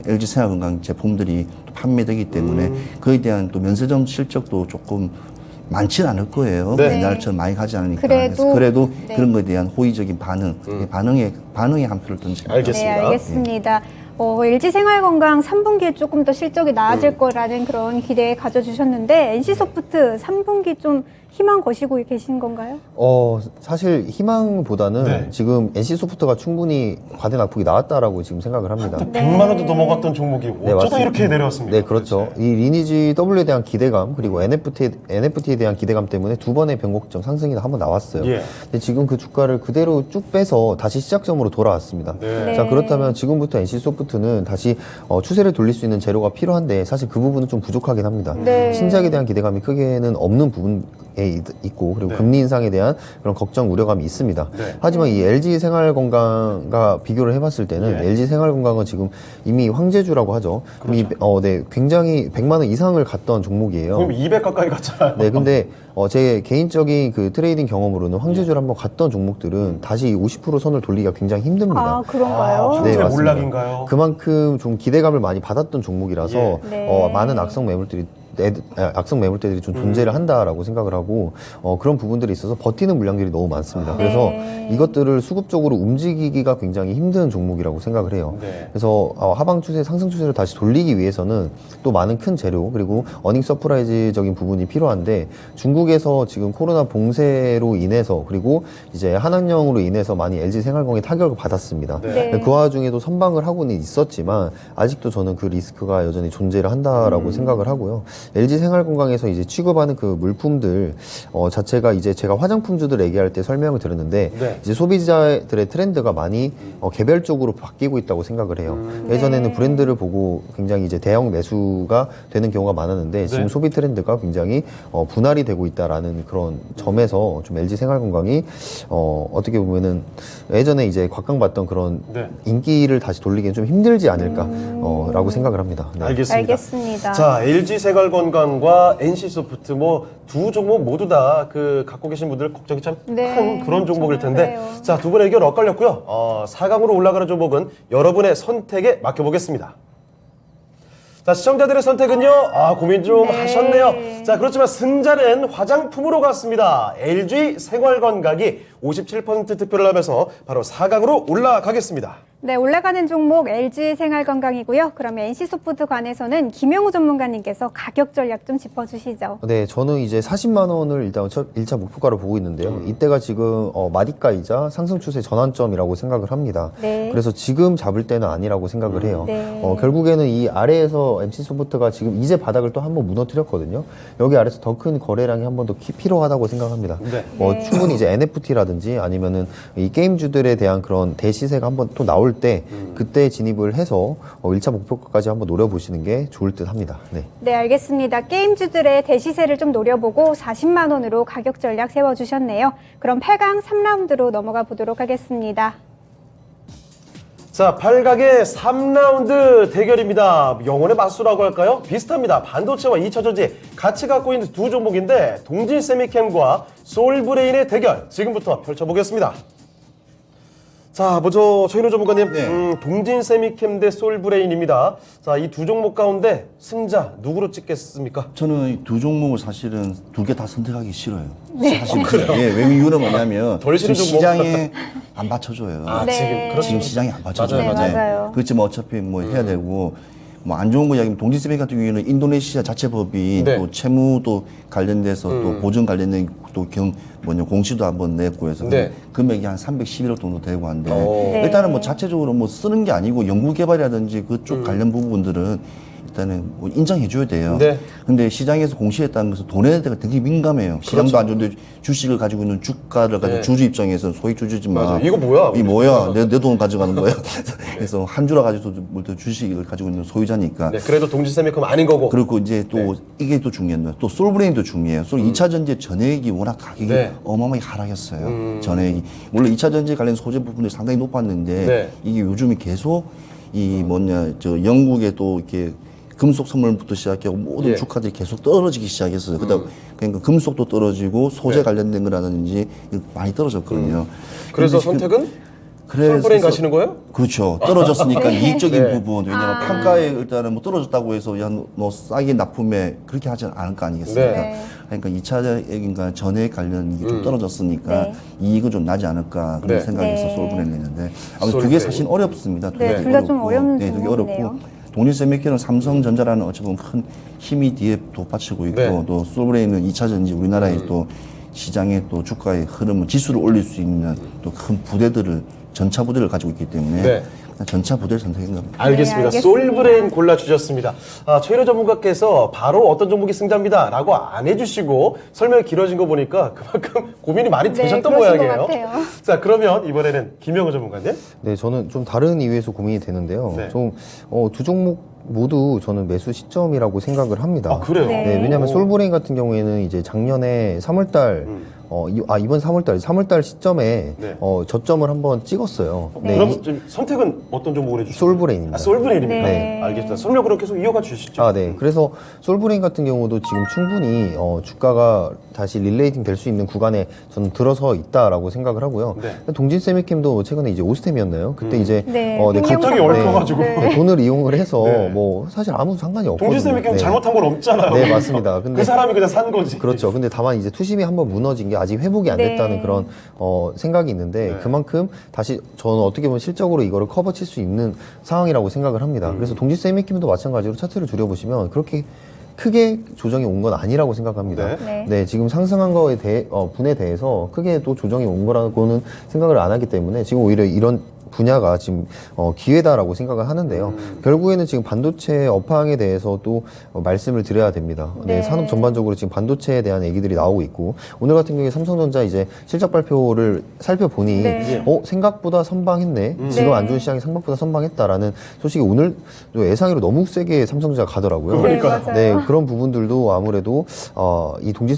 LG 생활건강 제품들이 또 판매되기 때문에 그에 대한 또 면세점 실적도 조금 많지는 않을 거예요. 네. 옛날처럼 많이 가지 않으니까. 그래도, 그래도 네. 그런 거에 대한 호의적인 반응에 한 표를 던집니다. 알겠습니다. 네, 알겠습니다. LG 생활건강 3분기에 조금 더 실적이 나아질 거라는 그런 기대 가져주셨는데 NC소프트 3분기 좀 희망 거시고 계신 건가요? 사실 희망보다는 네. 지금 NC소프트가 충분히 과대 낙폭이 나왔다라고 지금 생각을 합니다. 100만 원도 넘어갔던 종목이 어쩌다 맞습니다. 이렇게 내려왔습니까? 네, 그렇죠. 이 리니지 W에 대한 기대감 그리고 NFT에 대한 기대감 때문에 두 번의 변곡점 상승이 한번 나왔어요. 예. 근데 지금 그 주가를 그대로 쭉 빼서 다시 시작점으로 돌아왔습니다. 네. 자, 그렇다면 지금부터 NC소프트는 다시 추세를 돌릴 수 있는 재료가 필요한데 사실 그 부분은 좀 부족하긴 합니다. 네. 신작에 대한 기대감이 크게는 없는 부분에 있고 그리고 네. 금리 인상에 대한 그런 걱정 우려감이 있습니다. 네. 하지만 이 LG 생활건강과 비교를 해봤을 때는 예. LG 생활건강은 지금 이미 황제주라고 하죠. 이미 네, 굉장히 100만 원 이상을 갔던 종목이에요. 그럼 200 가까이 갔잖아요. 네, 근데 제 개인적인 그 트레이딩 경험으로는 황제주를 한번 갔던 종목들은 다시 50% 선을 돌리기가 굉장히 힘듭니다. 아, 그런가요? 황제 네, 맞습니다. 몰락인가요? 그만큼 좀 기대감을 많이 받았던 종목이라서 예. 네. 많은 악성 매물대들이 좀 존재를 한다라고 생각을 하고 그런 부분들이 있어서 버티는 물량들이 너무 많습니다. 그래서 네. 이것들을 수급적으로 움직이기가 굉장히 힘든 종목이라고 생각을 해요. 네. 그래서 하방 추세, 상승 추세를 다시 돌리기 위해서는 또 많은 큰 재료 그리고 어닝 서프라이즈적인 부분이 필요한데 중국에서 지금 코로나 봉쇄로 인해서 그리고 이제 한한령으로 인해서 많이 LG 생활건강에 타격을 받았습니다. 네. 네. 그 와중에도 선방을 하고는 있었지만 아직도 저는 그 리스크가 여전히 존재를 한다라고 생각을 하고요. LG 생활건강에서 이제 취급하는 그 물품들 자체가 이제 제가 화장품주들 얘기할 때 설명을 드렸는데 네. 이제 소비자들의 트렌드가 많이 개별적으로 바뀌고 있다고 생각을 해요. 예전에는 네. 브랜드를 보고 굉장히 이제 대형 매수가 되는 경우가 많았는데 지금 네. 소비 트렌드가 굉장히 분할이 되고 있다라는 그런 점에서 좀 LG 생활건강이 어떻게 보면은 예전에 이제 곽강받던 그런 네. 인기를 다시 돌리기는 좀 힘들지 않을까라고 생각을 합니다. 네. 알겠습니다. 알겠습니다. 자, LG 생활건강과 NC소프트 두 종목 모두 다 갖고 계신 분들 걱정이 참 큰 네, 그런 종목일 정말 텐데. 그래요. 자, 두 분의 의견 엇갈렸고요. 4강으로 올라가는 종목은 여러분의 선택에 맡겨보겠습니다. 자, 시청자들의 선택은요, 고민 좀 네. 하셨네요. 자, 그렇지만 승자는 화장품으로 갔습니다. LG 생활건강이 57% 득표를 하면서 바로 4강으로 올라가겠습니다. 네, 올라가는 종목 LG 생활건강이고요. 그러면 NC소프트 관해서는 김영우 전문가님께서 가격 전략 좀 짚어주시죠. 네, 저는 이제 40만 원을 일단 1차 목표가로 보고 있는데요. 이때가 지금 마디가이자 상승 추세 전환점이라고 생각을 합니다. 네. 그래서 지금 잡을 때는 아니라고 생각을 해요. 네. 결국에는 이 아래에서 NC소프트가 지금 이제 바닥을 또 한번 무너뜨렸거든요. 여기 아래에서 더 큰 거래량이 한 번 더 필요하다고 생각합니다. 네. 네. 충분히 이제 NFT라든지 아니면은 이 게임주들에 대한 그런 대시세가 한번 또 나올 때 그때 진입을 해서 1차 목표가까지 한번 노려보시는 게 좋을 듯 합니다. 네. 네, 알겠습니다. 게임주들의 대시세를 좀 노려보고 40만 원으로 가격 전략 세워주셨네요. 그럼 8강 3라운드로 넘어가 보도록 하겠습니다. 자, 8강의 3라운드 대결입니다. 영혼의 맞수라고 할까요? 비슷합니다. 반도체와 2차전지 같이 갖고 있는 두 종목인데 동진세미캠과 솔브레인의 대결 지금부터 펼쳐보겠습니다. 자, 먼저 최인호 전문가님, 네. 동진세미캠 대 솔브레인입니다. 자, 이 두 종목 가운데 승자 누구로 찍겠습니까? 저는 이 두 종목을 사실은 두 개 다 선택하기 싫어요. 사실 왜 이유는 뭐냐면 덜 싫은 지금 종목. 시장에 안 받쳐줘요. 아, 네. 지금 그렇죠. 지금 시장에 안 받쳐줘요. 맞아요. 네, 맞아요. 그렇지만 어차피 뭐 해야 되고 뭐 안 좋은 거 이야기하면 동진세미 같은 경우에는 인도네시아 자체법이 네. 또 채무도 관련돼서 또 보증 관련된 또 공시도 한번 냈고 해서 네. 금액이 한 311억 정도 되고 한데 오. 네. 일단은 뭐 자체적으로 뭐 쓰는 게 아니고 연구개발이라든지 그쪽 관련 부분들은 일단은 뭐 인정해줘야 돼요. 네. 근데 시장에서 공시했다는 것은 돈에 대해 되게 민감해요. 시장도 그렇죠. 안 좋은데 주식을 가지고 있는 주가를 가지고 네. 주주 입장에서는 소액 주주지만 맞아. 이거 뭐야? 이 뭐야? 내 돈 가져가는 거야. 그래서 한 주라 가지고 주식을 가지고 있는 소유자니까. 네, 그래도 동질세미컴 아닌 거고. 그리고 이제 또 이게 또 중요한 거예요. 또 솔브레인도 중요해요. 2차 전지 전해액이 워낙 가격이 네. 어마어마하게 하락했어요. 전해액이. 물론 2차 전지 관련 소재 부분들이 상당히 높았는데 네. 이게 요즘에 계속 이 영국의 또 이렇게 금속 선물부터 시작하고 모든 예. 주가들이 계속 떨어지기 시작했어요. 그러니까 금속도 떨어지고 소재 네. 관련된 거라든지 많이 떨어졌거든요. 그래서 근데 지금 선택은 그래서 솔브레인 가시는 거예요? 그렇죠. 떨어졌으니까 이익적인 네. 부분. 왜냐면 판가에 일단은 뭐 떨어졌다고 해서 야, 너 싸게 납품해 그렇게 하지 않을 거 아니겠습니까? 네. 그러니까 2차액인가 전액 관련이 좀 떨어졌으니까 네. 이익은 좀 나지 않을까 그런 네. 생각에서 네. 솔브레인 냈는데 아무튼 두 개 솔브레인. 사실 어렵습니다. 네, 둘 다 좀 어려운 네, 되게 종목이네요. 어렵고 동일세미키는 삼성전자라는 어찌 보면 큰 힘이 뒤에 돋받치고 있고 네. 또 솔브레인은 2차전지 우리나라의 또 시장의 또 주가의 흐름을 지수를 올릴 수 있는 또 큰 부대들을 전차 부대를 가지고 있기 때문에 네. 전차 부대를 선택한 겁니다. 알겠습니다. 네, 알겠습니다. 솔브레인 골라주셨습니다. 최일호 전문가께서 바로 어떤 종목이 승자입니다 라고 안 해주시고 설명이 길어진 거 보니까 그만큼 고민이 많이 네, 되셨던 그러신 것 모양이에요. 같아요. 자, 그러면 이번에는 김영호 전문가님. 네, 저는 좀 다른 이유에서 고민이 되는데요. 네. 두 종목 모두 저는 매수 시점이라고 생각을 합니다. 아, 그래요? 네. 네, 왜냐하면 오. 솔브레인 같은 경우에는 이제 작년에 3월달, 이번 3월달 시점에 네. 저점을 한번 찍었어요. 네, 그럼 지금 선택은 어떤 종목을 해주시죠? 솔브레인입니다. 솔브레인입니다. 네. 알겠습니다. 설명 그럼 계속 이어가 주시죠. 아, 네. 그래서 솔브레인 같은 경우도 지금 충분히 주가가 다시 릴레이팅 될 수 있는 구간에 저는 들어서 있다라고 생각을 하고요. 네. 동진세미캠도 최근에 이제 오스템이었나요? 그때 이제 네, 갑자기 횡령사건. 얽혀가지고. 네, 돈을 이용을 해서 네. 뭐 사실 아무 상관이 없거든요. 동질세미컴 네. 잘못한 건 없잖아요. 네, 맞습니다. 근데 그 사람이 그냥 산 거지. 그렇죠. 근데 다만 이제 투심이 한번 무너진 게 아직 회복이 안 네. 됐다는 그런 생각이 있는데 네. 그만큼 다시 저는 어떻게 보면 실적으로 이거를 커버칠 수 있는 상황이라고 생각을 합니다. 그래서 동지세미킴도 마찬가지로 차트를 줄여보시면 그렇게 크게 조정이 온 건 아니라고 생각합니다. 네. 네, 지금 상승한 거에 대해 분에 대해서 크게 또 조정이 온 거라고는 생각을 안 하기 때문에 지금 오히려 이런 분야가 지금 기회다라고 생각을 하는데요. 결국에는 지금 반도체 업황에 대해서 또 말씀을 드려야 됩니다. 네, 네. 산업 전반적으로 지금 반도체에 대한 얘기들이 나오고 있고 오늘 같은 경우에 삼성전자 이제 실적 발표를 살펴보니 네. 생각보다 선방했네. 지금 네. 안 좋은 시장이 생각보다 선방했다라는 소식이 오늘 예상외로 너무 세게 삼성전자가 가더라고요. 그러니까요. 네, 맞아요. 네, 그런 부분들도 아무래도 이 동진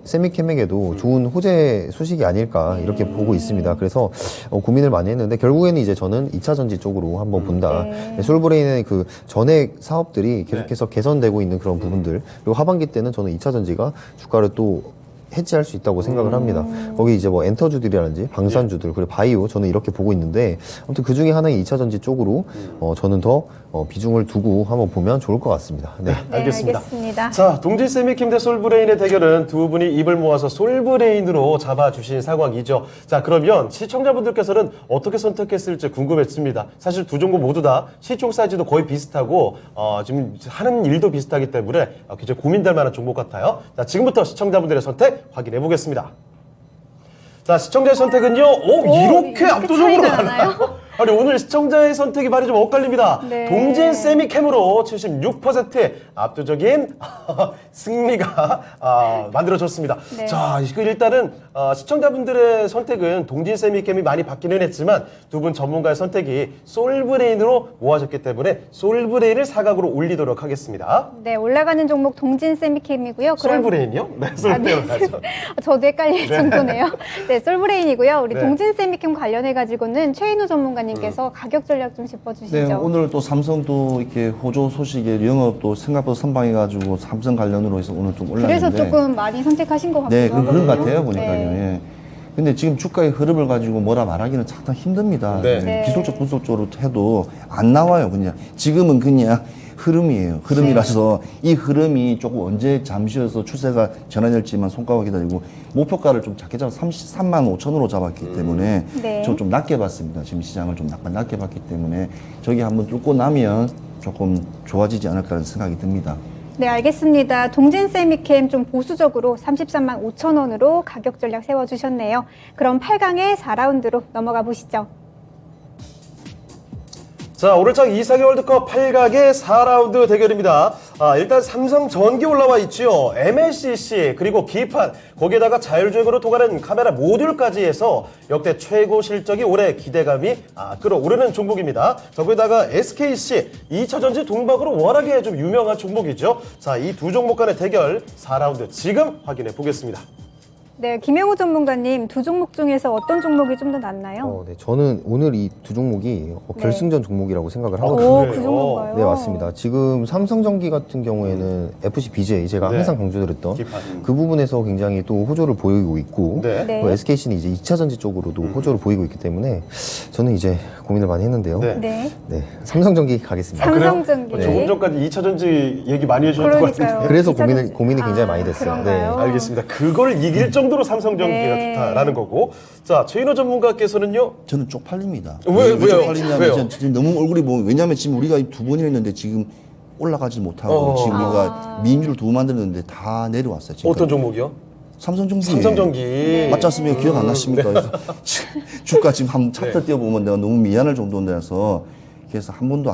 세미캠에게도 좋은 호재 소식이 아닐까 이렇게 보고 있습니다. 그래서 고민을 많이 했는데 결국에는 이제 저는 2차 전지 쪽으로 한번 본다. 네. 솔브레인의 그 전액 사업들이 계속해서 개선되고 있는 그런 부분들 그리고 하반기 때는 저는 2차 전지가 주가를 또 해지할 수 있다고 생각을 합니다. 거기 이제 뭐 엔터주들이라든지 방산주들 그리고 바이오 저는 이렇게 보고 있는데 아무튼 그 중에 하나의 2차 전지 쪽으로 저는 더 비중을 두고 한번 보면 좋을 것 같습니다. 네. 네, 알겠습니다. 알겠습니다. 자, 동질세미킴 대 솔브레인의 대결은 두 분이 입을 모아서 솔브레인으로 잡아주신 상황이죠. 자, 그러면 시청자분들께서는 어떻게 선택했을지 궁금했습니다. 사실 두 종목 모두 다 시총 사이즈도 거의 비슷하고 지금 하는 일도 비슷하기 때문에 굉장히 고민될 만한 종목 같아요. 자, 지금부터 시청자분들의 선택 확인해 보겠습니다. 자, 시청자의 선택은요. 이렇게 이렇게 압도적으로 차이가 나나요? 나나요? 아니, 오늘 시청자의 선택이 말이 좀 엇갈립니다. 네. 동진 세미캠으로 76%의 압도적인 승리가 만들어졌습니다. 네. 자, 일단은 시청자분들의 선택은 동진 세미캠이 많이 받기는 했지만 두 분 전문가의 선택이 솔브레인으로 모아졌기 때문에 솔브레인을 사각으로 올리도록 하겠습니다. 네, 올라가는 종목 동진 세미캠이고요. 그럼 솔브레인이요? 네, 솔브레인 맞죠. 저도 헷갈릴 정도네요. 네, 솔브레인이고요. 우리 네. 동진 세미캠 관련해가지고는 최인우 전문가님께서 가격 전략 좀 짚어주시죠. 네, 오늘 또 삼성도 이렇게 호조 소식에 영업도 생각보다 선방해가지고 삼성 관련으로 해서 오늘 좀 올랐는데. 그래서 조금 많이 선택하신 것 같기도 네, 하고요. 그런 것 같아요, 보니까요. 네. 예. 근데 지금 주가의 흐름을 가지고 뭐라 말하기는 상당히 힘듭니다. 네. 네. 기술적 분석적으로 해도 안 나와요, 그냥. 지금은 그냥 흐름이에요. 흐름이라서 이 흐름이 조금 언제 잠시여서 추세가 전환될지만 손가락 기다리고 목표가를 좀 작게 잡아 33만 5천으로 잡았기 때문에 네. 좀 낮게 봤습니다. 지금 시장을 좀 약간 낮게 봤기 때문에 저기 한번 뚫고 나면 조금 좋아지지 않을까라는 생각이 듭니다. 네, 알겠습니다. 동진 세미캠 좀 보수적으로 33만 5천 원으로 가격 전략 세워주셨네요. 그럼 8강의 4라운드로 넘어가 보시죠. 자, 자, 오늘장 이상의 월드컵 8강의 4라운드 대결입니다. 일단 삼성전기 올라와 있지요. MLCC 그리고 기판 거기에다가 자율주행으로 통하는 카메라 모듈까지 해서 역대 최고 실적이 올해 기대감이 끌어오르는 종목입니다. 자, 거기다가 SKC 2차전지 동박으로 워낙에 좀 유명한 종목이죠. 자, 이 두 종목 간의 대결 4라운드 지금 확인해 보겠습니다. 네, 김영우 전문가님, 두 종목 중에서 어떤 종목이 좀 더 낫나요? 네, 저는 오늘 이 두 종목이 결승전 종목이라고 생각을 하거든요. 오, 그래요? 그 정도인가요? 네, 맞습니다. 지금 삼성전기 같은 경우에는 FC BJ 제가 네. 항상 강조드렸던 기판. 그 부분에서 굉장히 또 호조를 보이고 있고 네. 네. 또 SKC는 이제 2차 전지 쪽으로도 호조를 보이고 있기 때문에 저는 이제 고민을 많이 했는데요. 네. 네. 네, 삼성전기 가겠습니다. 삼성전기. 조금 전까지 2차전지 얘기 많이 해주셨던 것 같은데. 그러니까요. 그래서 이차전지. 고민이 굉장히 많이 됐어요. 그런가요? 네. 알겠습니다. 그걸 이길 정도로 삼성전기가 네. 좋다라는 거고. 자, 최인호 전문가께서는요. 저는 쪽팔립니다. 왜요? 쪽팔리냐면 왜요? 지금 너무 얼굴이 왜냐면 지금 우리가 두 번이나 했는데 지금 올라가지 못하고 지금 우리가 민주를 두 번 만들었는데 다 내려왔어요. 지금. 어떤 종목이요? 삼성전기. 삼성전기. 맞지 않습니까? 기억 안 나십니까? 그래서 주가 지금 한 차트 띄워보면 내가 너무 미안할 정도라서 그래서 한 번도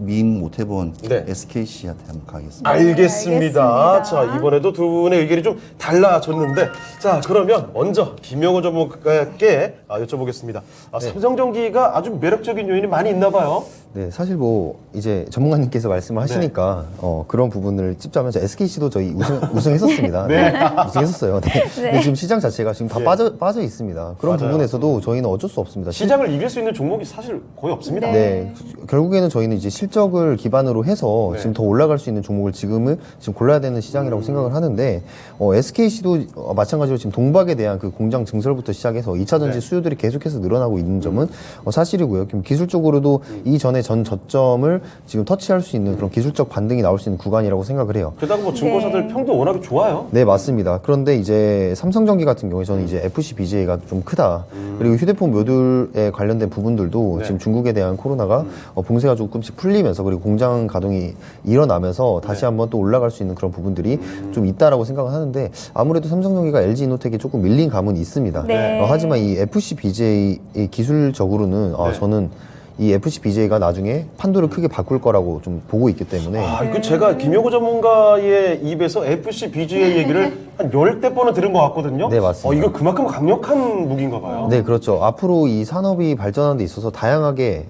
미임 못 해본 네. SKC한테 한번 가겠습니다. 알겠습니다. 알겠습니다. 자, 이번에도 두 분의 의견이 좀 달라졌는데, 자, 그러면 먼저 김영호 전문가께 여쭤보겠습니다. 삼성전기가 아주 매력적인 요인이 많이 있나 봐요. 네, 사실 뭐 이제 전문가님께서 말씀을 하시니까 그런 부분을 찝자면 SKC도 저희 우승했었습니다. 네. 우승했었어요. 네. 근데 지금 시장 자체가 지금 다 예. 빠져 있습니다. 그런 맞아요. 부분에서도 저희는 어쩔 수 없습니다. 시장을 이길 수 있는 종목이 사실 거의 없습니다. 네, 결국에는 저희는 이제 실적을 기반으로 해서 네. 지금 더 올라갈 수 있는 종목을 지금 골라야 되는 시장이라고 생각을 하는데 SKC도 마찬가지로 지금 동박에 대한 그 공장 증설부터 시작해서 2차 전지 네. 수요들이 계속해서 늘어나고 있는 점은 사실이고요. 그럼 기술적으로도 이전에 전 저점을 지금 터치할 수 있는 그런 기술적 반등이 나올 수 있는 구간이라고 생각을 해요. 게다가 뭐 증권사들 네. 평도 워낙에 좋아요. 네, 맞습니다. 그런데 이제 삼성전기 같은 경우에 저는 이제 FC BJ가 좀 크다. 그리고 휴대폰 모듈에 관련된 부분들도 네. 지금 중국에 대한 코로나가 봉쇄가 조금씩 풀리면서 그리고 공장 가동이 일어나면서 다시 네. 한번 또 올라갈 수 있는 그런 부분들이 좀 있다라고 생각을 하는데 아무래도 삼성전기가 LG 이노텍이 조금 밀린 감은 있습니다. 네. 하지만 이 FC BJ 기술적으로는 네. 저는 이 FC BJ가 나중에 판도를 크게 바꿀 거라고 좀 보고 있기 때문에 이거 제가 김영호 전문가의 입에서 FC BGA 얘기를 한 10대 번은 들은 것 같거든요. 네, 맞습니다. 이거 그만큼 강력한 무기인가 봐요. 네, 그렇죠. 앞으로 이 산업이 발전하는 데 있어서 다양하게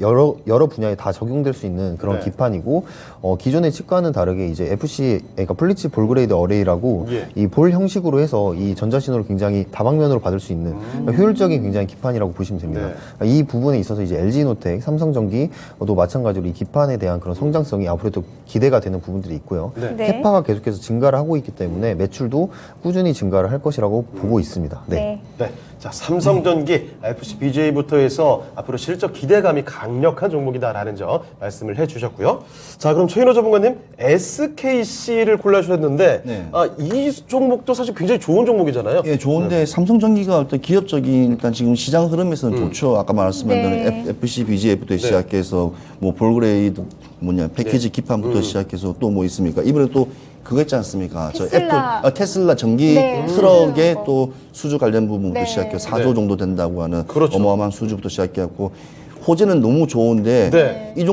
여러 분야에 다 적용될 수 있는 그런 네. 기판이고 기존의 칩과는 다르게 이제 FC 그러니까 플리츠 볼그레이드 어레이라고 예. 이 볼 형식으로 해서 이 전자신호를 굉장히 다방면으로 받을 수 있는 그러니까 효율적인 굉장히 기판이라고 보시면 됩니다. 네. 그러니까 이 부분에 있어서 이제 LG노텍, 삼성전기도 마찬가지로 이 기판에 대한 그런 성장성이 앞으로도 기대가 되는 부분들이 있고요. 네. 네. 캐파가 계속해서 증가를 하고 있기 때문에 매출도 꾸준히 증가를 할 것이라고 보고 있습니다. 네. 네. 자, 삼성전기, FC BJ부터 해서 앞으로 실적 기대감이 강력한 종목이다라는 점 말씀을 해주셨고요. 자, 그럼 최인호 전문가님, SKC를 골라주셨는데, 네. 이 종목도 사실 굉장히 좋은 종목이잖아요. 예, 좋은데 삼성전기가 어떤 기업적인 일단 지금 시장 흐름에서는 좋죠. 아까 말씀한 대로 네. FC, BGF부터 시작해서 뭐 볼그레이드 패키지 기판부터 시작해서 또 뭐 있습니까? 이번에 또 그거 있지 않습니까? 테슬라. 테슬라 전기 네. 트럭의 또 수주 관련 부분부터 네. 시작해서 4조 네. 정도 된다고 하는 그렇죠. 어마어마한 수주부터 시작해갖고 호재는 너무 좋은데 네. 이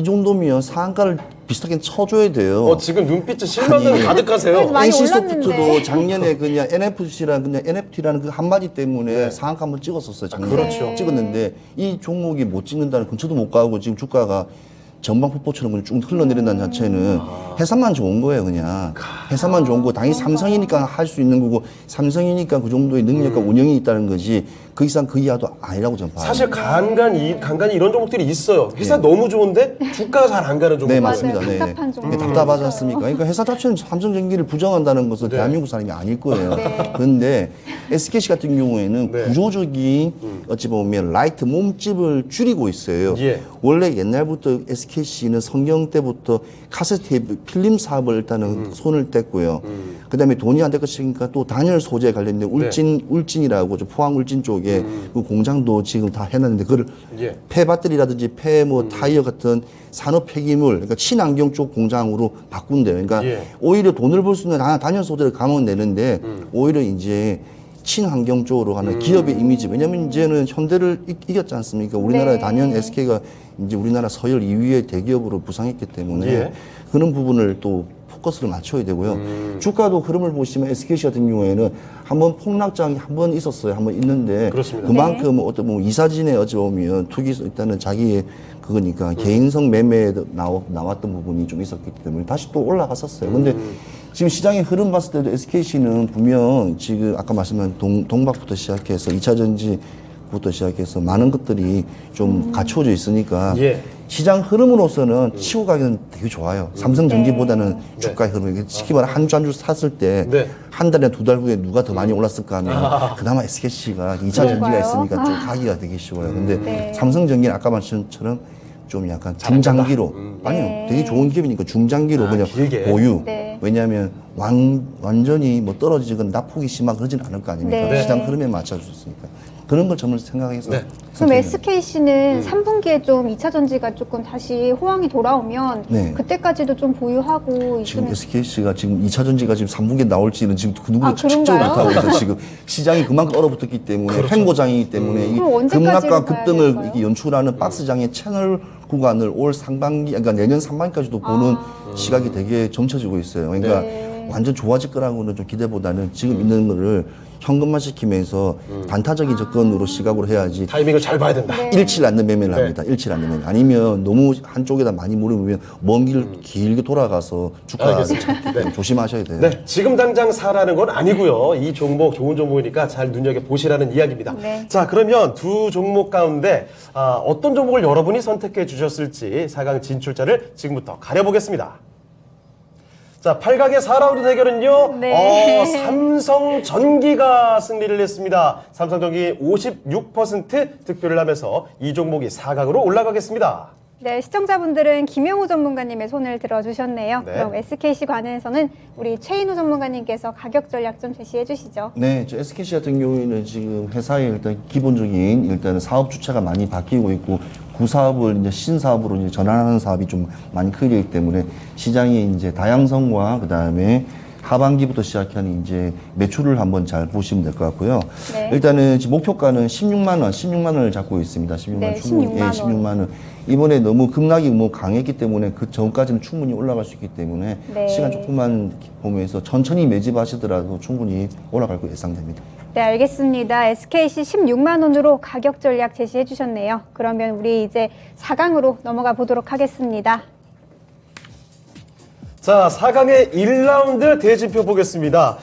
정도면 상한가를 비슷하게 쳐줘야 돼요. 지금 눈빛이 실망감 아니, 가득하세요. 많이 NC소프트도 올랐는데. 작년에 그냥 NFT라는 그 한마디 때문에 상한가 한번 찍었었어요. 작년에 그렇죠. 찍었는데 이 종목이 못 찍는다는 근처도 못 가고 지금 주가가 전방폭포처럼 그냥 쭉 흘러내린다는 자체는 회사만 좋은 거예요, 그냥. 회사만 좋은 거. 당연히 삼성이니까 할 수 있는 거고, 삼성이니까 그 정도의 능력과 운영이 있다는 거지, 그 이상 그 이하도 아니라고 저는 봐요. 사실 간간히 이런 종목들이 있어요. 회사 너무 좋은데 주가가 잘 안 가는 종목. 네, 맞아요. 맞습니다. 네. 답답한 종목. 답답하지 않습니까? 그러니까 회사 자체는 삼성전기를 부정한다는 것은 대한민국 사람이 아닐 거예요. 그런데 SKC 같은 경우에는 네. 구조적인 어찌 보면 라이트 몸집을 줄이고 있어요. 예. 원래 옛날부터 SKC는 성경 때부터 카세트 테이프 필름 사업을 일단은 손을 뗐고요. 그다음에 돈이 안 될 것이니까 또 단열 소재 관련된 울진이라고 포항 울진 쪽에 그 공장도 지금 다 해놨는데 그걸 예. 폐 배터리라든지 폐 타이어 같은 산업 폐기물, 그러니까 친환경 쪽 공장으로 바꾼대요. 그러니까 예. 오히려 돈을 벌 수 있는 단열 소재를 가면 되는데 오히려 이제 친환경 쪽으로 가는 기업의 이미지. 왜냐면 이제는 현대를 이겼지 않습니까? 우리나라의 네. 단연 SK가 이제 우리나라 서열 2위의 대기업으로 부상했기 때문에 예. 그런 부분을 또 포커스를 맞춰야 되고요. 주가도 흐름을 보시면 SKC 같은 경우에는 한번 폭락장이 한 번 있었어요. 한 번 있는데 그렇습니다. 그만큼 어떤 뭐 이사진에 어찌 보면 투기 일단은 자기의 그거니까 개인성 매매에 나왔던 부분이 좀 있었기 때문에 다시 또 올라갔었어요. 근데 지금 시장의 흐름 봤을 때도 SKC는 분명 지금 아까 말씀한 동박부터 시작해서 2차 전지부터 시작해서 많은 것들이 좀 갖춰져 있으니까 예. 시장 흐름으로서는 치고 가기는 되게 좋아요. 삼성전기보다는 주가의 흐름이. 쉽게 말해 한 주 한 주 샀을 때 네. 한 달이나 두 달 후에 누가 더 많이 올랐을까 하면 그나마 SKC가 2차 전지가 그런가요? 있으니까 좀 가기가 되게 쉬워요. 근데 네. 삼성전기는 아까 말씀처럼 좀 약간 중장기로 아니요 네. 되게 좋은 기업이니까 중장기로 그냥 길게. 보유. 네. 왜냐하면 완전히 뭐 떨어지거나 낙폭이 심하고 그러진 않을 거 아닙니까? 네. 시장 흐름에 맞춰줬으니까 그런 걸 저는 생각해서 네. 그럼 SKC는 3분기에 좀 2차 전지가 조금 다시 호황이 돌아오면 네. 그때까지도 좀 보유하고 지금 있으면 SKC가 지금 2차 전지가 지금 3분기에 나올지는 지금 그 누구도 아, 측정을 그런가요? 못하고 있어요. 지금 시장이 그만큼 얼어붙었기 때문에 횡보장이기 때문에 이 그럼 언제까지 급락과 봐야 급등을 될까요? 이렇게 연출하는 박스장의 채널 구간을 올 상반기, 그러니까 내년 상반기까지도 보는 시각이 되게 점쳐지고 있어요. 그러니까 네. 완전 좋아질 거라고는 좀 기대보다는 지금 있는 거를 현금화 시키면서 단타적인 접근으로 시각으로 해야지 타이밍을 잘 봐야 된다. 네. 잃지 않는 매매를 네. 합니다. 잃지 않는 매매. 아니면 너무 한쪽에다 많이 몰으면 먼 길 길게 돌아가서 주가를 알겠습니다. 좀 조심하셔야 돼요. 네, 지금 당장 사라는 건 아니고요. 이 종목 좋은 종목이니까 잘 눈여겨 보시라는 이야기입니다. 네. 자, 그러면 두 종목 가운데 어떤 종목을 여러분이 선택해 주셨을지 4강 진출자를 지금부터 가려보겠습니다. 자, 8강의 4라운드 대결은요. 네. 삼성전기가 승리를 했습니다. 삼성전기 56% 득표를 하면서 이 종목이 4강으로 올라가겠습니다. 네, 시청자분들은 김영우 전문가님의 손을 들어주셨네요. 네. 그럼 SKC 관해서는 우리 최인우 전문가님께서 가격 전략 좀 제시해 주시죠. 네, 저 SKC 같은 경우에는 지금 회사의 일단 기본적인 일단은 사업 주체가 많이 바뀌고 있고 구사업을 이제 신사업으로 이제 전환하는 사업이 좀 많이 크기 때문에 시장의 이제 다양성과 그 다음에 하반기부터 시작하는 이제 매출을 한번 잘 보시면 될 것 같고요. 네. 일단은 지금 목표가는 16만 원을 잡고 있습니다. 16만 원 네, 충분히 16만 원. 16만 원. 이번에 너무 급락이 뭐 강했기 때문에 그 전까지는 충분히 올라갈 수 있기 때문에 네. 시간 조금만 보면서 천천히 매집하시더라도 충분히 올라갈 거 예상됩니다. 네, 알겠습니다. SKC 16만 원으로 가격 전략 제시해 주셨네요. 그러면 우리 이제 4강으로 넘어가 보도록 하겠습니다. 자, 4강의 1라운드 대진표 보겠습니다.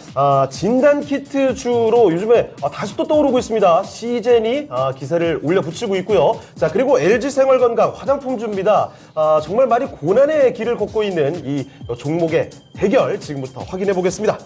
진단키트 주로 요즘에 다시 또 떠오르고 있습니다. 시젠이 기세를 올려붙이고 있고요. 자, 그리고 LG생활건강 화장품주입니다. 정말 많이 고난의 길을 걷고 있는 이 종목의 대결 지금부터 확인해 보겠습니다.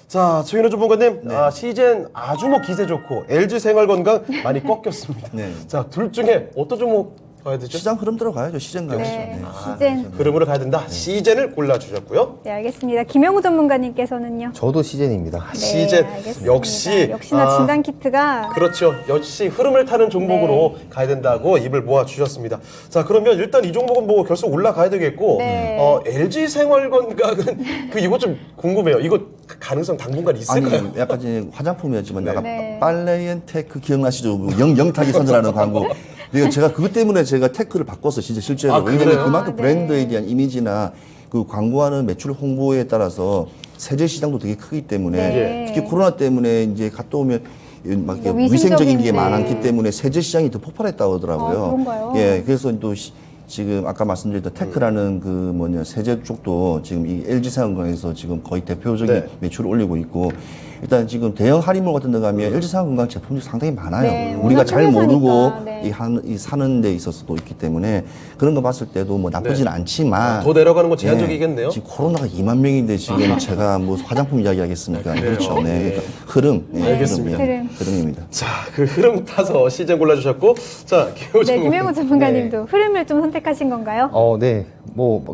자, 최인호 전문가님, 시젠 아주 뭐 기세 좋고 LG생활건강 많이 꺾였습니다. 네. 자, 둘 중에 어떤 종목 봐야 되죠? 시장 흐름 들어가야죠. 시장 가야죠. 네, 네. 시젠. 흐름으로 가야 된다. 시젠을 골라주셨고요. 네, 알겠습니다. 김영우 전문가님께서는요. 저도 시젠입니다. 네, 시젠 알겠습니다. 역시 역시나 진단키트가 그렇죠. 역시 흐름을 타는 종목으로 가야 된다고 입을 모아 주셨습니다. 자, 그러면 일단 이 종목은 뭐 결승 올라가야 되겠고 네. LG생활건강은 이거 좀 궁금해요. 이거 가능성 당분간 있을까요? 아니, 약간 이제 화장품이었지만 약간 네. 빨래엔테크 기억나시죠? 영탁이 선전하는 광고. 근데 제가 그것 때문에 제가 테크를 바꿨어, 진짜 실제로. 왜냐면 그래요? 그만큼 네. 브랜드에 대한 이미지나 그 광고하는 매출 홍보에 따라서 세제 시장도 되게 크기 때문에 네. 특히 코로나 때문에 이제 갔다 오면 막 이렇게 뭐 위생적인 게 위생적인, 많았기 네. 때문에 세제 시장이 더 폭발했다고 하더라고요. 아, 그런가요? 예, 그래서 또 지금 아까 말씀드렸던 테크라는 그 세제 쪽도 지금 이 LG생활건강에서 지금 거의 대표적인 네. 매출을 올리고 있고 일단 지금 대형 할인몰 같은 데 가면 LG생활건강 제품이 상당히 많아요. 네, 우리가 워낙 잘 크게 모르고 사니까, 네. 이 사는 데 있어서도 있기 때문에 그런 거 봤을 때도 뭐 나쁘진 않지만 더 내려가는 건 예, 제한적이겠네요. 지금 코로나가 2만 명인데 지금 제가 뭐 화장품 이야기 하겠습니까? 그래요? 그렇죠. 네. 네. 그러니까 흐름. 예, 알겠습니다. 흐름입니다. 자, 그 흐름 타서 시젠 골라주셨고, 자, 네, 김영우 전문가님도 흐름을 좀 선택하신 건가요? 네.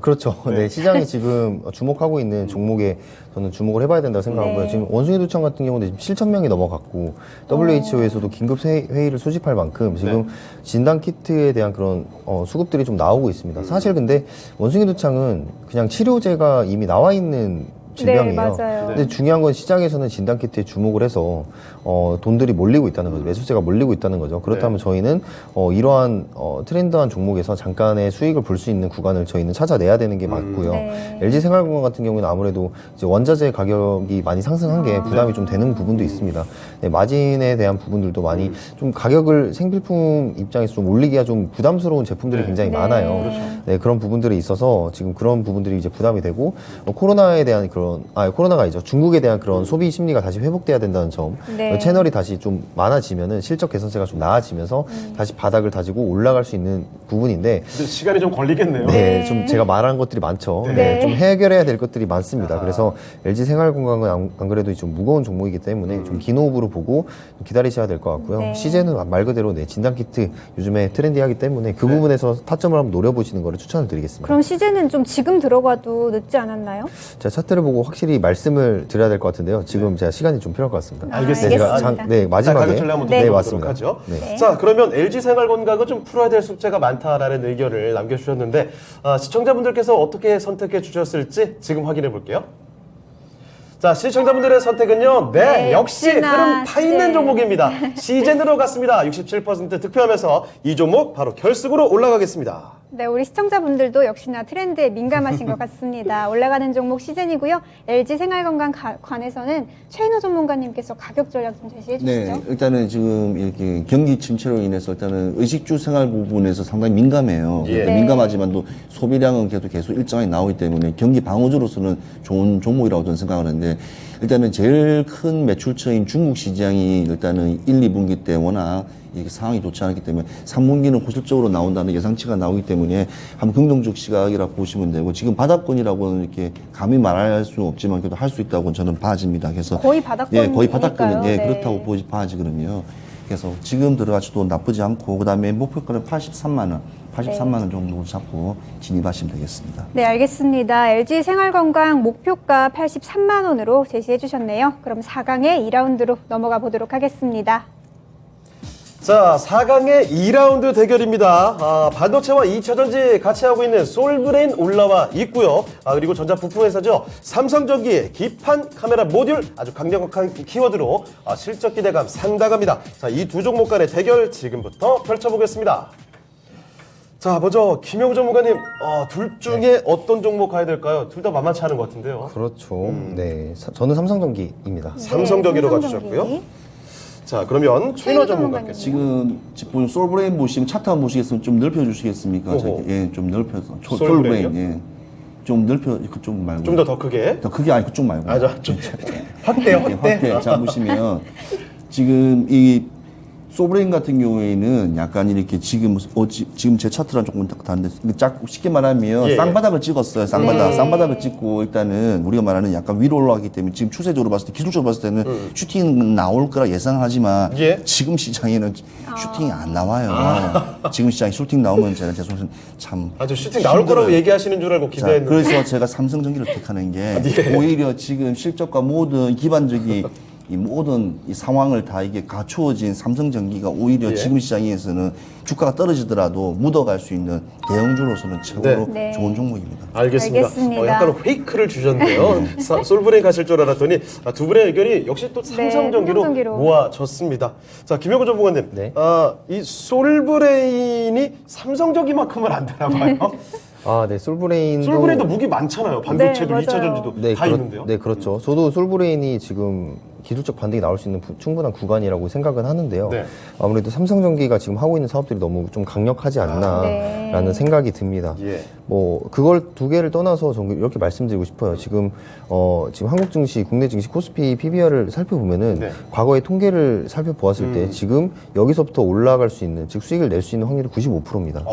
그렇죠. 네, 시장이 지금 주목하고 있는 종목에 저는 주목을 해봐야 된다고 생각하고요. 네. 지금 원숭이 도청 같은 경우는 지금 7,000명이 넘어갔고, WHO에서도 긴급 회의를 소집할 만큼 지금 진단키트에 대한 그런 수급들이 좀 나오고 있습니다. 사실 근데 원숭이 도창은 그냥 치료제가 이미 나와 있는 질병이에요. 맞아요. 근데 중요한 건 시장에서는 진단키트에 주목을 해서 돈들이 몰리고 있다는 거죠. 매수세가 몰리고 있다는 거죠. 그렇다면 저희는 이러한 트렌드한 종목에서 잠깐의 수익을 볼 수 있는 구간을 저희는 찾아내야 되는 게 맞고요. 네. LG생활건강 같은 경우는 아무래도 이제 원자재 가격이 많이 상승한 게 부담이 좀 되는 부분도 있습니다. 네, 마진에 대한 부분들도 많이 좀 가격을 생필품 입장에서 좀 올리기가 좀 부담스러운 제품들이 굉장히 많아요. 네, 그런 부분들이 있어서 지금 그런 부분들이 이제 부담이 되고 코로나에 대한 코로나가 아니죠. 중국에 대한 그런 소비 심리가 다시 회복돼야 된다는 점. 네. 채널이 다시 좀 많아지면은 실적 개선세가 좀 나아지면서 다시 바닥을 다지고 올라갈 수 있는 부분인데 근데 시간이 좀 걸리겠네요. 네, 좀 제가 말한 것들이 많죠. 네, 좀 해결해야 될 것들이 많습니다. 그래서 LG 생활건강은 안 그래도 좀 무거운 종목이기 때문에 좀 긴 호흡으로 보고 좀 기다리셔야 될 것 같고요. 네. 시제는 말 그대로 진단키트 요즘에 트렌디하기 때문에 그 부분에서 타점을 한번 노려보시는 거를 추천을 드리겠습니다. 그럼 시제는 좀 지금 들어가도 늦지 않았나요? 제가 차트를 보고 확실히 말씀을 드려야 될 것 같은데요. 지금 제가 시간이 좀 필요할 것 같습니다. 알겠습니다. 제가 알겠습니다. 마지막에 가격전략 한번 네, 들어보도록 맞습니다. 하죠. 네. 자, 그러면 LG 생활건강은 좀 풀어야 될 숙제가 많다라는 의견을 남겨주셨는데 시청자분들께서 어떻게 선택해 주셨을지 지금 확인해 볼게요. 자, 시청자분들의 선택은요. 네, 역시 역시나 흐름 타 있는 시젠. 종목입니다. 시젠으로 갔습니다. 67% 득표하면서 이 종목 바로 결승으로 올라가겠습니다. 네, 우리 시청자분들도 역시나 트렌드에 민감하신 것 같습니다. 올라가는 종목 시즌이고요. LG 생활건강 관에서는 최인호 전문가님께서 가격 전략 좀 제시해 주시죠. 네, 일단은 지금 이렇게 경기 침체로 인해서 일단은 의식주 생활 부분에서 상당히 민감해요. 예. 네. 민감하지만도 소비량은 계속 일정하게 나오기 때문에 경기 방어주로서는 좋은 종목이라고 저는 생각을 하는데 일단은 제일 큰 매출처인 중국 시장이 일단은 1, 2분기 때 워낙 이게 상황이 좋지 않기 때문에 3분기는 호실적으로 나온다는 예상치가 나오기 때문에 한번 긍정적 시각이라고 보시면 되고 지금 바닥권이라고는 이렇게 감히 말할 수 없지만 그래도 할 수 있다고 저는 봐집니다. 그래서 거의 바닥권. 예, 거의 바닥권은 예, 네. 그렇다고 봐지거든요. 그래서 지금 들어가셔도 나쁘지 않고 그다음에 목표가는 83만 원, 83만 원 정도 잡고 진입하시면 되겠습니다. 네, 알겠습니다. LG 생활건강 목표가 83만 원으로 제시해 주셨네요. 그럼 4강의 2라운드로 넘어가 보도록 하겠습니다. 자, 4강의 2라운드 대결입니다. 반도체와 2차전지 같이 하고 있는 솔브레인 올라와 있고요. 그리고 전자부품 회사죠. 삼성전기 기판 카메라 모듈 아주 강력한 키워드로 실적 기대감 상당합니다. 자, 이 두 종목 간의 대결 지금부터 펼쳐보겠습니다. 자, 먼저 김영우 전문가님, 둘 중에 어떤 종목 가야 될까요? 둘 다 만만치 않은 것 같은데요. 그렇죠. 네, 저는 삼성전기입니다. 삼성전기로 네, 가주셨고요. 자, 그러면 최인호 전문가께서 지금 솔브레인 보시면 차트 한번 보시겠으면 좀 넓혀주시겠습니까? 오호. 예, 좀 넓혀서 솔브레인이요? 솔브레인 예, 좀 넓혀 그쪽 말고 좀 더 크게. 더 크게 아니 그쪽 말고 좀 확대요, 이렇게 확대. 확대 자 보시면 지금 이 소브레인 같은 경우에는 약간 이렇게 지금 지금 제 차트랑 조금 다른데 쉽게 말하면 예. 쌍바닥을 찍었어요. 쌍바닥 네. 쌍바닥을 찍고 일단은 우리가 말하는 약간 위로 올라가기 때문에 지금 추세적으로 봤을 때 기술적으로 봤을 때는 슈팅은 나올 거라 예상하지만 예. 지금 시장에는 슈팅이 안 나와요. 지금 시장에 슈팅 나오면 제가 죄송해서 참 아주 슈팅 나올 거라고 힘들어요. 얘기하시는 줄 알고 자, 기대했는데. 그래서 제가 삼성전기를 택하는 게 예. 오히려 지금 실적과 모든 기반적인 이 모든 이 상황을 다 이게 갖추어진 삼성전기가 오히려 예. 지금 시장에서는 주가가 떨어지더라도 묻어갈 수 있는 대형주로서는 최고로 네. 좋은 종목입니다. 알겠습니다. 알겠습니다. 약간 페이크를 주셨는데요. 솔브레인 가실 줄 알았더니 두 분의 의견이 역시 또 삼성전기로 삼성전기로. 모아졌습니다. 자, 김영구 전문가님, 네. 이 솔브레인이 삼성전기만큼은 안 되나 봐요. 네, 솔브레인도 솔브레인도 무기 많잖아요. 반도체도 네, 2차전지도 다 있는데요. 네, 그렇죠. 저도 솔브레인이 지금 기술적 반등이 나올 수 있는 충분한 구간이라고 생각은 하는데요. 네. 아무래도 삼성전기가 지금 하고 있는 사업들이 너무 좀 강력하지 않나라는 네. 생각이 듭니다. 예. 뭐 그걸 두 개를 떠나서 저는 이렇게 말씀드리고 싶어요. 지금 한국 증시, 국내 증시 코스피 PBR을 살펴보면은 네. 과거의 통계를 살펴보았을 때 지금 여기서부터 올라갈 수 있는 즉 수익을 낼 수 있는 확률이 95%입니다.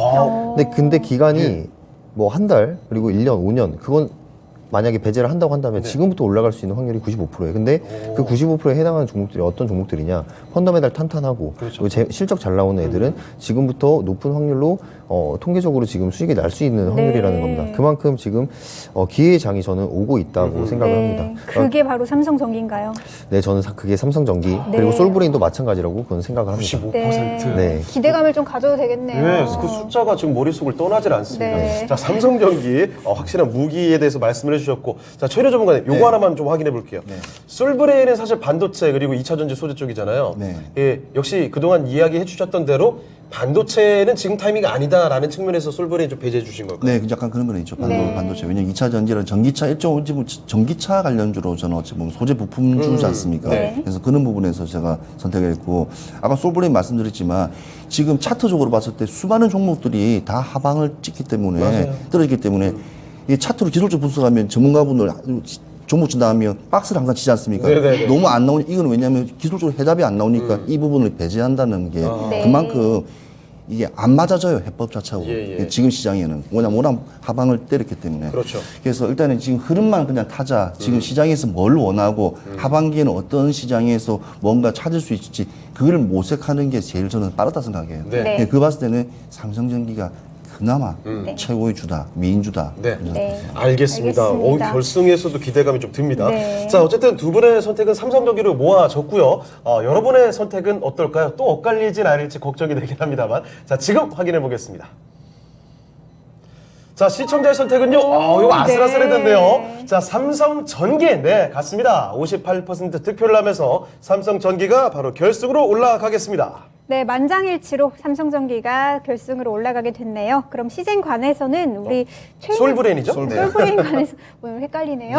근데 기간이 뭐 한 달 그리고 1년, 5년 그건 만약에 배제를 한다고 한다면 지금부터 올라갈 수 있는 확률이 95%예요. 근데 그 95%에 해당하는 종목들이 어떤 종목들이냐? 펀더멘탈 탄탄하고 그리고 실적 잘 나오는 애들은 지금부터 높은 확률로 통계적으로 지금 수익이 날 수 있는 확률이라는 네. 겁니다. 그만큼 지금 기회의 장이 저는 오고 있다고 생각을 합니다. 그게 바로 삼성전기인가요? 네, 저는 그게 삼성전기 네. 그리고 솔브레인도 마찬가지라고 그건 생각을 합니다. 95%. 네. 기대감을 좀 가져도 되겠네요. 네, 그 숫자가 지금 머릿속을 떠나질 않습니다. 네. 자, 삼성전기 확실한 무기에 대해서 말씀을 해주셨고, 자, 최료 전문가님, 요거 하나만 좀 확인해 볼게요. 솔브레인은 사실 반도체 그리고 2차 전지 소재 쪽이잖아요. 네. 예, 역시 그동안 이야기해 주셨던 대로 반도체는 지금 타이밍이 아니다라는 측면에서 솔브레인 좀 배제해 주신 걸까요? 네, 약간 그런 건 있죠. 네. 반도체. 왜냐면 2차 전지는 전기차, 일종의 전기차 관련주로 저는 어찌 보면 소재 부품주지 않습니까? 네. 그래서 그런 부분에서 제가 선택을 했고, 아까 솔브레인 말씀드렸지만, 지금 차트적으로 봤을 때 수많은 종목들이 다 하방을 찍기 때문에, 맞아요. 떨어지기 때문에, 이 차트로 기술적 분석하면 전문가분들 종목 친다 하면 박스를 항상 치지 않습니까? 네네네. 너무 안 나오니, 이거는 왜냐하면 기술적으로 해답이 안 나오니까 이 부분을 배제한다는 게 네. 그만큼 이게 안 맞아져요, 해법 자체하고. 예, 예. 지금 시장에는. 워낙 하방을 때렸기 때문에. 그렇죠. 그래서 일단은 지금 흐름만 그냥 타자. 지금 시장에서 뭘 원하고 하반기에는 어떤 시장에서 뭔가 찾을 수 있을지 그걸 모색하는 게 제일 저는 빠르다 생각해요. 네. 네. 그 봤을 때는 삼성전기가 그나마 네. 최고의 주다, 미인주다. 네. 네. 알겠습니다. 알겠습니다. 결승에서도 기대감이 좀 듭니다. 네. 자, 어쨌든 두 분의 선택은 삼성전기로 모아졌고요. 여러분의 선택은 어떨까요? 또 엇갈리진 않을지 걱정이 되긴 합니다만. 자, 지금 확인해 보겠습니다. 자, 시청자의 선택은요. 이거 아슬아슬했는데요. 네. 자, 삼성전기. 네, 같습니다. 58% 득표를 하면서 삼성전기가 바로 결승으로 올라가겠습니다. 네, 만장일치로 삼성전기가 결승으로 올라가게 됐네요. 그럼 시즌관에서는 우리 솔브레인이죠? 네. 솔브레인 관에서 오늘 헷갈리네요.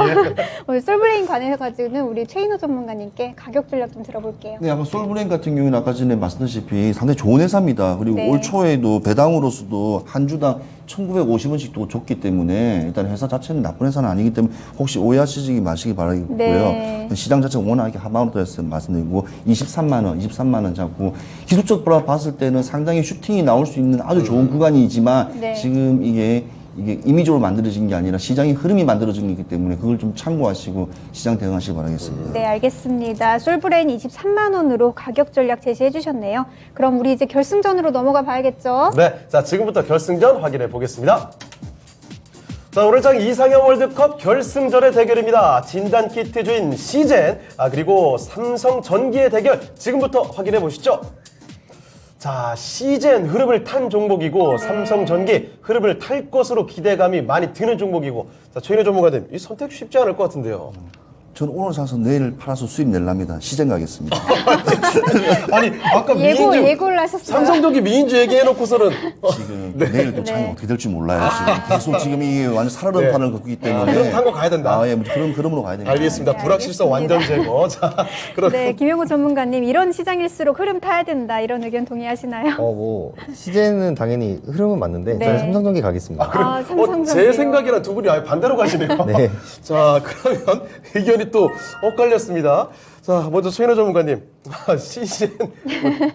오늘 솔브레인 관에서 가지고는 우리 최인호 전문가님께 가격 전략 좀 들어볼게요. 네, 아까 솔브레인 같은 경우는 아까 전에 말씀드렸다시피 상당히 좋은 회사입니다. 그리고 네. 올 초에도 배당으로서도 한 주당 1,950원씩 또 줬기 때문에 일단 회사 자체는 나쁜 회사는 아니기 때문에 혹시 오해하시지 마시기 바라겠고요. 네. 시장 자체가 워낙 이렇게 하방으로 되어서 말씀드리고 23만 원 잡고 기술적으로 봤을 때는 상당히 슈팅이 나올 수 있는 아주 좋은 구간이지만 네. 지금 이게 이미지로 만들어진 게 아니라 시장의 흐름이 만들어진 거기 때문에 그걸 좀 참고하시고 시장 대응하시기 바라겠습니다. 네, 알겠습니다. 솔브레인 23만 원으로 가격 전략 제시해 주셨네요. 그럼 우리 이제 결승전으로 넘어가 봐야겠죠? 네, 자, 지금부터 결승전 확인해 보겠습니다. 자, 오늘 장 이상형 월드컵 결승전의 대결입니다. 진단 키트주인 시젠, 그리고 삼성전기의 대결 지금부터 확인해 보시죠. 자, 시젠 흐름을 탄 종목이고 삼성전기 흐름을 탈 것으로 기대감이 많이 드는 종목이고, 자, 최인호 전문가님, 이 선택 쉽지 않을 것 같은데요. 저는 오늘 사서 내일 팔아서 수입 내려합니다. 시장 가겠습니다. 아니, 아까 미인주 예고를 하셨어요. 삼성전기 미인주 얘기해놓고서는 지금 내일 또 창이 어떻게 될지 몰라요. 지금 계속 지금 이게 완전 살얼음 네. 판을 걷기 때문에. 흐름 탄거 가야 된다. 예, 그런 흐름으로 가야 됩니다. 알겠습니다. 네, 불확실성 완전 제거. 자, 그럼 네, 김영호 전문가님 이런 시장일수록 흐름 타야 된다 이런 의견 동의하시나요? 시즌은 당연히 흐름은 맞는데 네. 저는 삼성전기 가겠습니다. 삼성전기요. 제 생각이랑 두 분이 아예 반대로 가시네요. 네. 자, 그러면 의견이 또 엇갈렸습니다. 자, 먼저 최인호 전문가님, 시즌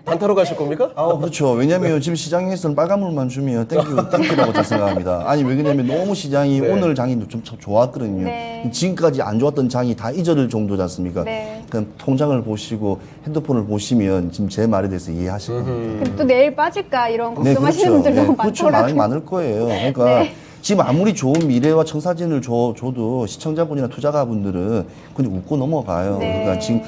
단타로 가실 겁니까? 그렇죠. 왜냐면 지금 시장에서는 빨간물만 주면 땡큐라고 저는 생각합니다. 아니, 왜 그러냐면 너무 시장이 네. 오늘 장이 좀 좋았거든요. 네. 지금까지 안 좋았던 장이 다 잊어질 정도지 않습니까? 네. 그럼 통장을 보시고 핸드폰을 보시면 지금 제 말에 대해서 이해하실 겁니다. 그럼 또 내일 빠질까 이런 걱정하시는 분들 너무 그렇죠. 많더라고요. 많을 거예요. 그러니까 네. 지금 아무리 좋은 미래와 청사진을 줘도 시청자분이나 투자가분들은 그냥 웃고 넘어가요. 네. 그러니까 지금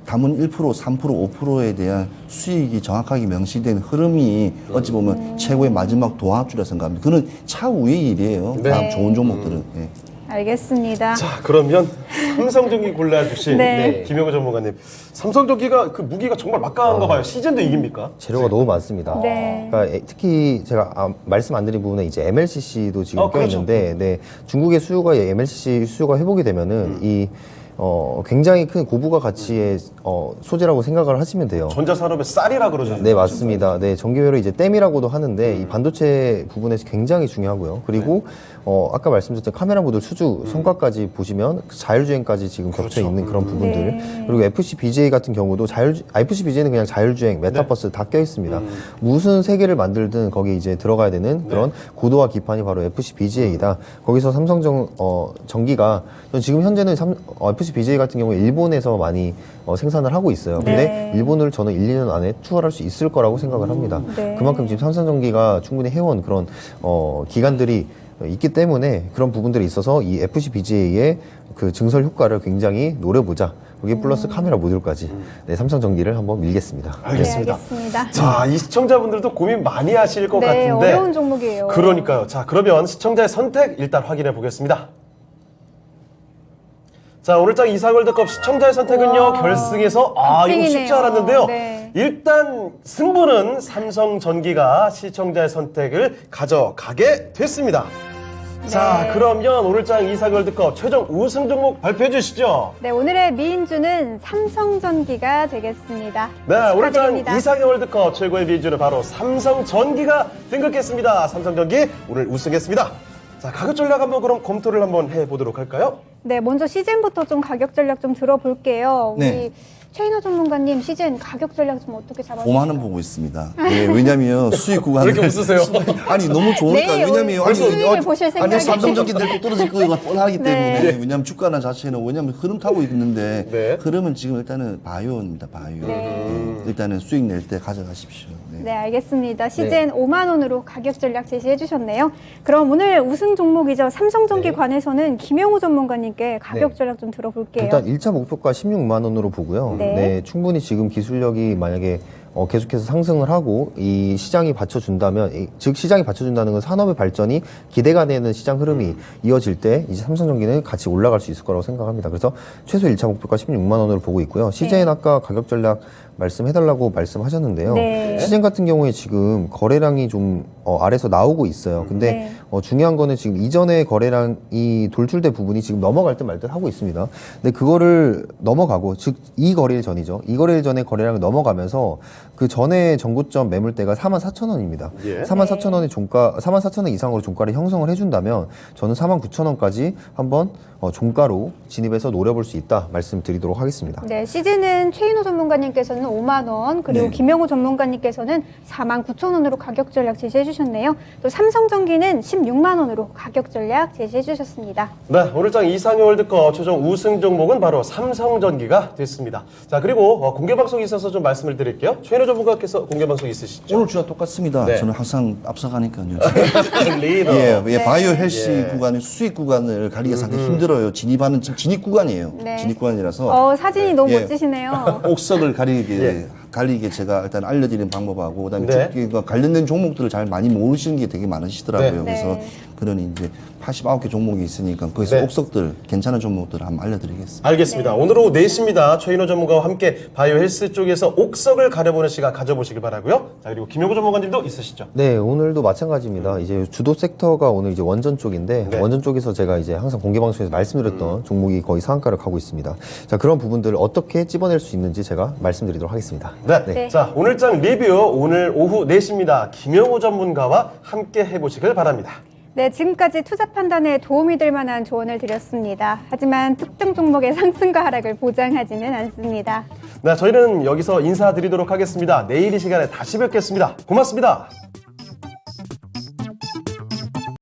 담은 1%, 3%, 5%에 대한 수익이 정확하게 명시된 흐름이 어찌 보면 최고의 마지막 도합주라 생각합니다. 그는 차후의 일이에요. 네. 다음 좋은 종목들은. 예. 알겠습니다. 자, 그러면 삼성전기 골라주신 네. 김영호 전문가님, 삼성전기가 그 무기가 정말 막강한가 봐요. 시즌도 이깁니까? 재료가 너무 많습니다. 네. 그러니까 특히 제가 말씀 안 드린 부분에 이제 MLCC도 지금 그렇죠. 껴있는데, 네, 중국의 수요가 MLCC 수요가 회복이 되면은 굉장히 큰 고부가 가치의 소재라고 생각을 하시면 돼요. 전자산업의 쌀이라 그러죠. 네, 맞습니다. 네, 전기회로 이제 댐이라고도 하는데 이 반도체 부분에서 굉장히 중요하고요. 그리고 아까 말씀드렸던 카메라 모듈 수주 성과까지 보시면 자율주행까지 지금 겹쳐 있는 그런 부분들. 네. 그리고 FC BGA 같은 경우도 FC BGA는 그냥 자율주행, 메타버스 다 껴있습니다. 무슨 세계를 만들든 거기 이제 들어가야 되는 그런 고도화 기판이 바로 FC BGA이다. 거기서 전기가 지금 현재는 FC FCBJ 같은 경우에 일본에서 많이 생산을 하고 있어요. 근데 네. 일본을 저는 1, 2년 안에 투하할 수 있을 거라고 생각을 합니다. 네. 그만큼 지금 삼성전기가 충분히 해온 그런 기관들이 있기 때문에 그런 부분들이 있어서 이 FCBJ의 그 증설 효과를 굉장히 노려보자. 여기 플러스 카메라 모듈까지 삼성전기를 한번 밀겠습니다. 알겠습니다. 네, 알겠습니다. 자, 이 시청자분들도 고민 많이 하실 것 네, 같은데. 어려운 종목이에요. 그러니까요. 자, 그러면 시청자의 선택 일단 확인해 보겠습니다. 자, 오늘장 이사월드컵 시청자의 선택은요, 와, 결승에서, 이거 쉽지 빅핑이네요. 않았는데요. 네. 일단 승부는 삼성전기가 시청자의 선택을 가져가게 됐습니다. 자, 그러면 오늘장 이사월드컵 최종 우승 종목 발표해 주시죠. 네, 오늘의 미인주는 삼성전기가 되겠습니다. 네, 오늘장 축하드립니다. 이상의 월드컵 최고의 미인주는 바로 삼성전기가 등극했습니다. 삼성전기 오늘 우승했습니다. 자, 가격 전략 한번 그럼 검토를 한번 해보도록 할까요? 네, 먼저 시즌부터 좀 가격 전략 좀 들어볼게요. 우리 네. 최인호 전문가님 시즌 가격 전략 좀 어떻게 잡아주세요? 5만 원 보고 있습니다. 네, 왜냐면 수익 구간을 왜 이렇게 웃으세요? 아니 너무 좋으니까. 내일 왜냐면 오늘 수익을 보실 생각이 삼성전기 내일 또 떨어질 거가 뻔하기 네. 때문에. 왜냐면 주가나 자체는 왜냐면 흐름 타고 있는데 네. 흐름은 지금 일단은 바이오입니다. 바이오. 네, 일단은 수익 낼 때 가져가십시오. 네. 네, 알겠습니다. 시즌 5만 원으로 가격 전략 제시해 주셨네요. 그럼 오늘 우승 종목이죠. 삼성전기 관해서는 김영우 전문가님께 가격 네. 전략 좀 들어볼게요. 일단 1차 목표가 16만 원으로 보고요. 네. 네, 충분히 지금 기술력이 만약에 계속해서 상승을 하고 이 시장이 받쳐준다면, 즉 시장이 받쳐준다는 건 산업의 발전이 기대가 되는 시장 흐름이 이어질 때 이제 삼성전기는 같이 올라갈 수 있을 거라고 생각합니다. 그래서 최소 1차 목표가 16만 원으로 보고 있고요. 시젠 아까 가격 전략 말씀해달라고 말씀하셨는데요. 네. 시젠 같은 경우에 지금 거래량이 좀 아래서 나오고 있어요. 근데 네. 중요한 거는 지금 이전에 거래량이 돌출된 부분이 지금 넘어갈 듯 말 듯 하고 있습니다. 근데 그거를 넘어가고, 즉 이 거래일 전이죠. 이 거래일 전에 거래량을 넘어가면서 그 전에 전고점 매물대가 44,000원입니다. 예. 44,000원의 종가, 44,000원 이상으로 종가를 형성을 해준다면 저는 49,000원까지 한번 종가로 진입해서 노려볼 수 있다 말씀드리도록 하겠습니다. 네, 시즌은 최인호 전문가님께서는 5만 원, 그리고 네. 김영우 전문가님께서는 4만 9천 원으로 가격 전략 제시해 주셨네요. 또 삼성전기는 16만 원으로 가격 전략 제시해 주셨습니다. 네, 오늘장 이상의 월드컵 최종 우승 종목은 바로 삼성전기가 됐습니다. 자, 그리고 공개 방송이 있어서 좀 말씀을 드릴게요. 최인호 전문가께서 공개 방송 있으시죠? 오늘 주와 똑같습니다. 네. 저는 항상 앞서가니까요. 리더. 예, 바이오 헬시 예. 구간의 수익 구간을 가리기가 상당히 힘들어요. 진입하는 지금 진입 구간이에요. 네. 진입 구간이라서 사진이 너무 예. 멋지시네요. 옥석을 가리게 제가 일단 알려드리는 방법하고 그다음에 네. 관련된 종목들을 잘 많이 모르시는 게 되게 많으시더라고요. 네. 그래서 네. 그런 이제 89개 종목이 있으니까 거기서 네. 옥석들 괜찮은 종목들을 한번 알려드리겠습니다. 알겠습니다. 오늘 오후 4시입니다. 최인호 전문가와 함께 바이오 헬스 쪽에서 옥석을 가려보는 시간 가져보시기 바라고요. 자, 그리고 김영우 전문가님도 있으시죠? 네, 오늘도 마찬가지입니다. 이제 주도 섹터가 오늘 이제 원전 쪽인데, 네. 원전 쪽에서 제가 이제 항상 공개 방송에서 말씀드렸던 종목이 거의 상한가를 가고 있습니다. 자, 그런 부분들을 어떻게 찝어낼 수 있는지 제가 말씀드리도록 하겠습니다. 네. 네. 자, 오늘장 리뷰 오늘 오후 4시입니다. 김영우 전문가와 함께 해보시길 바랍니다. 네, 지금까지 투자 판단에 도움이 될 만한 조언을 드렸습니다. 하지만 특정 종목의 상승과 하락을 보장하지는 않습니다. 네, 저희는 여기서 인사드리도록 하겠습니다. 내일 이 시간에 다시 뵙겠습니다. 고맙습니다.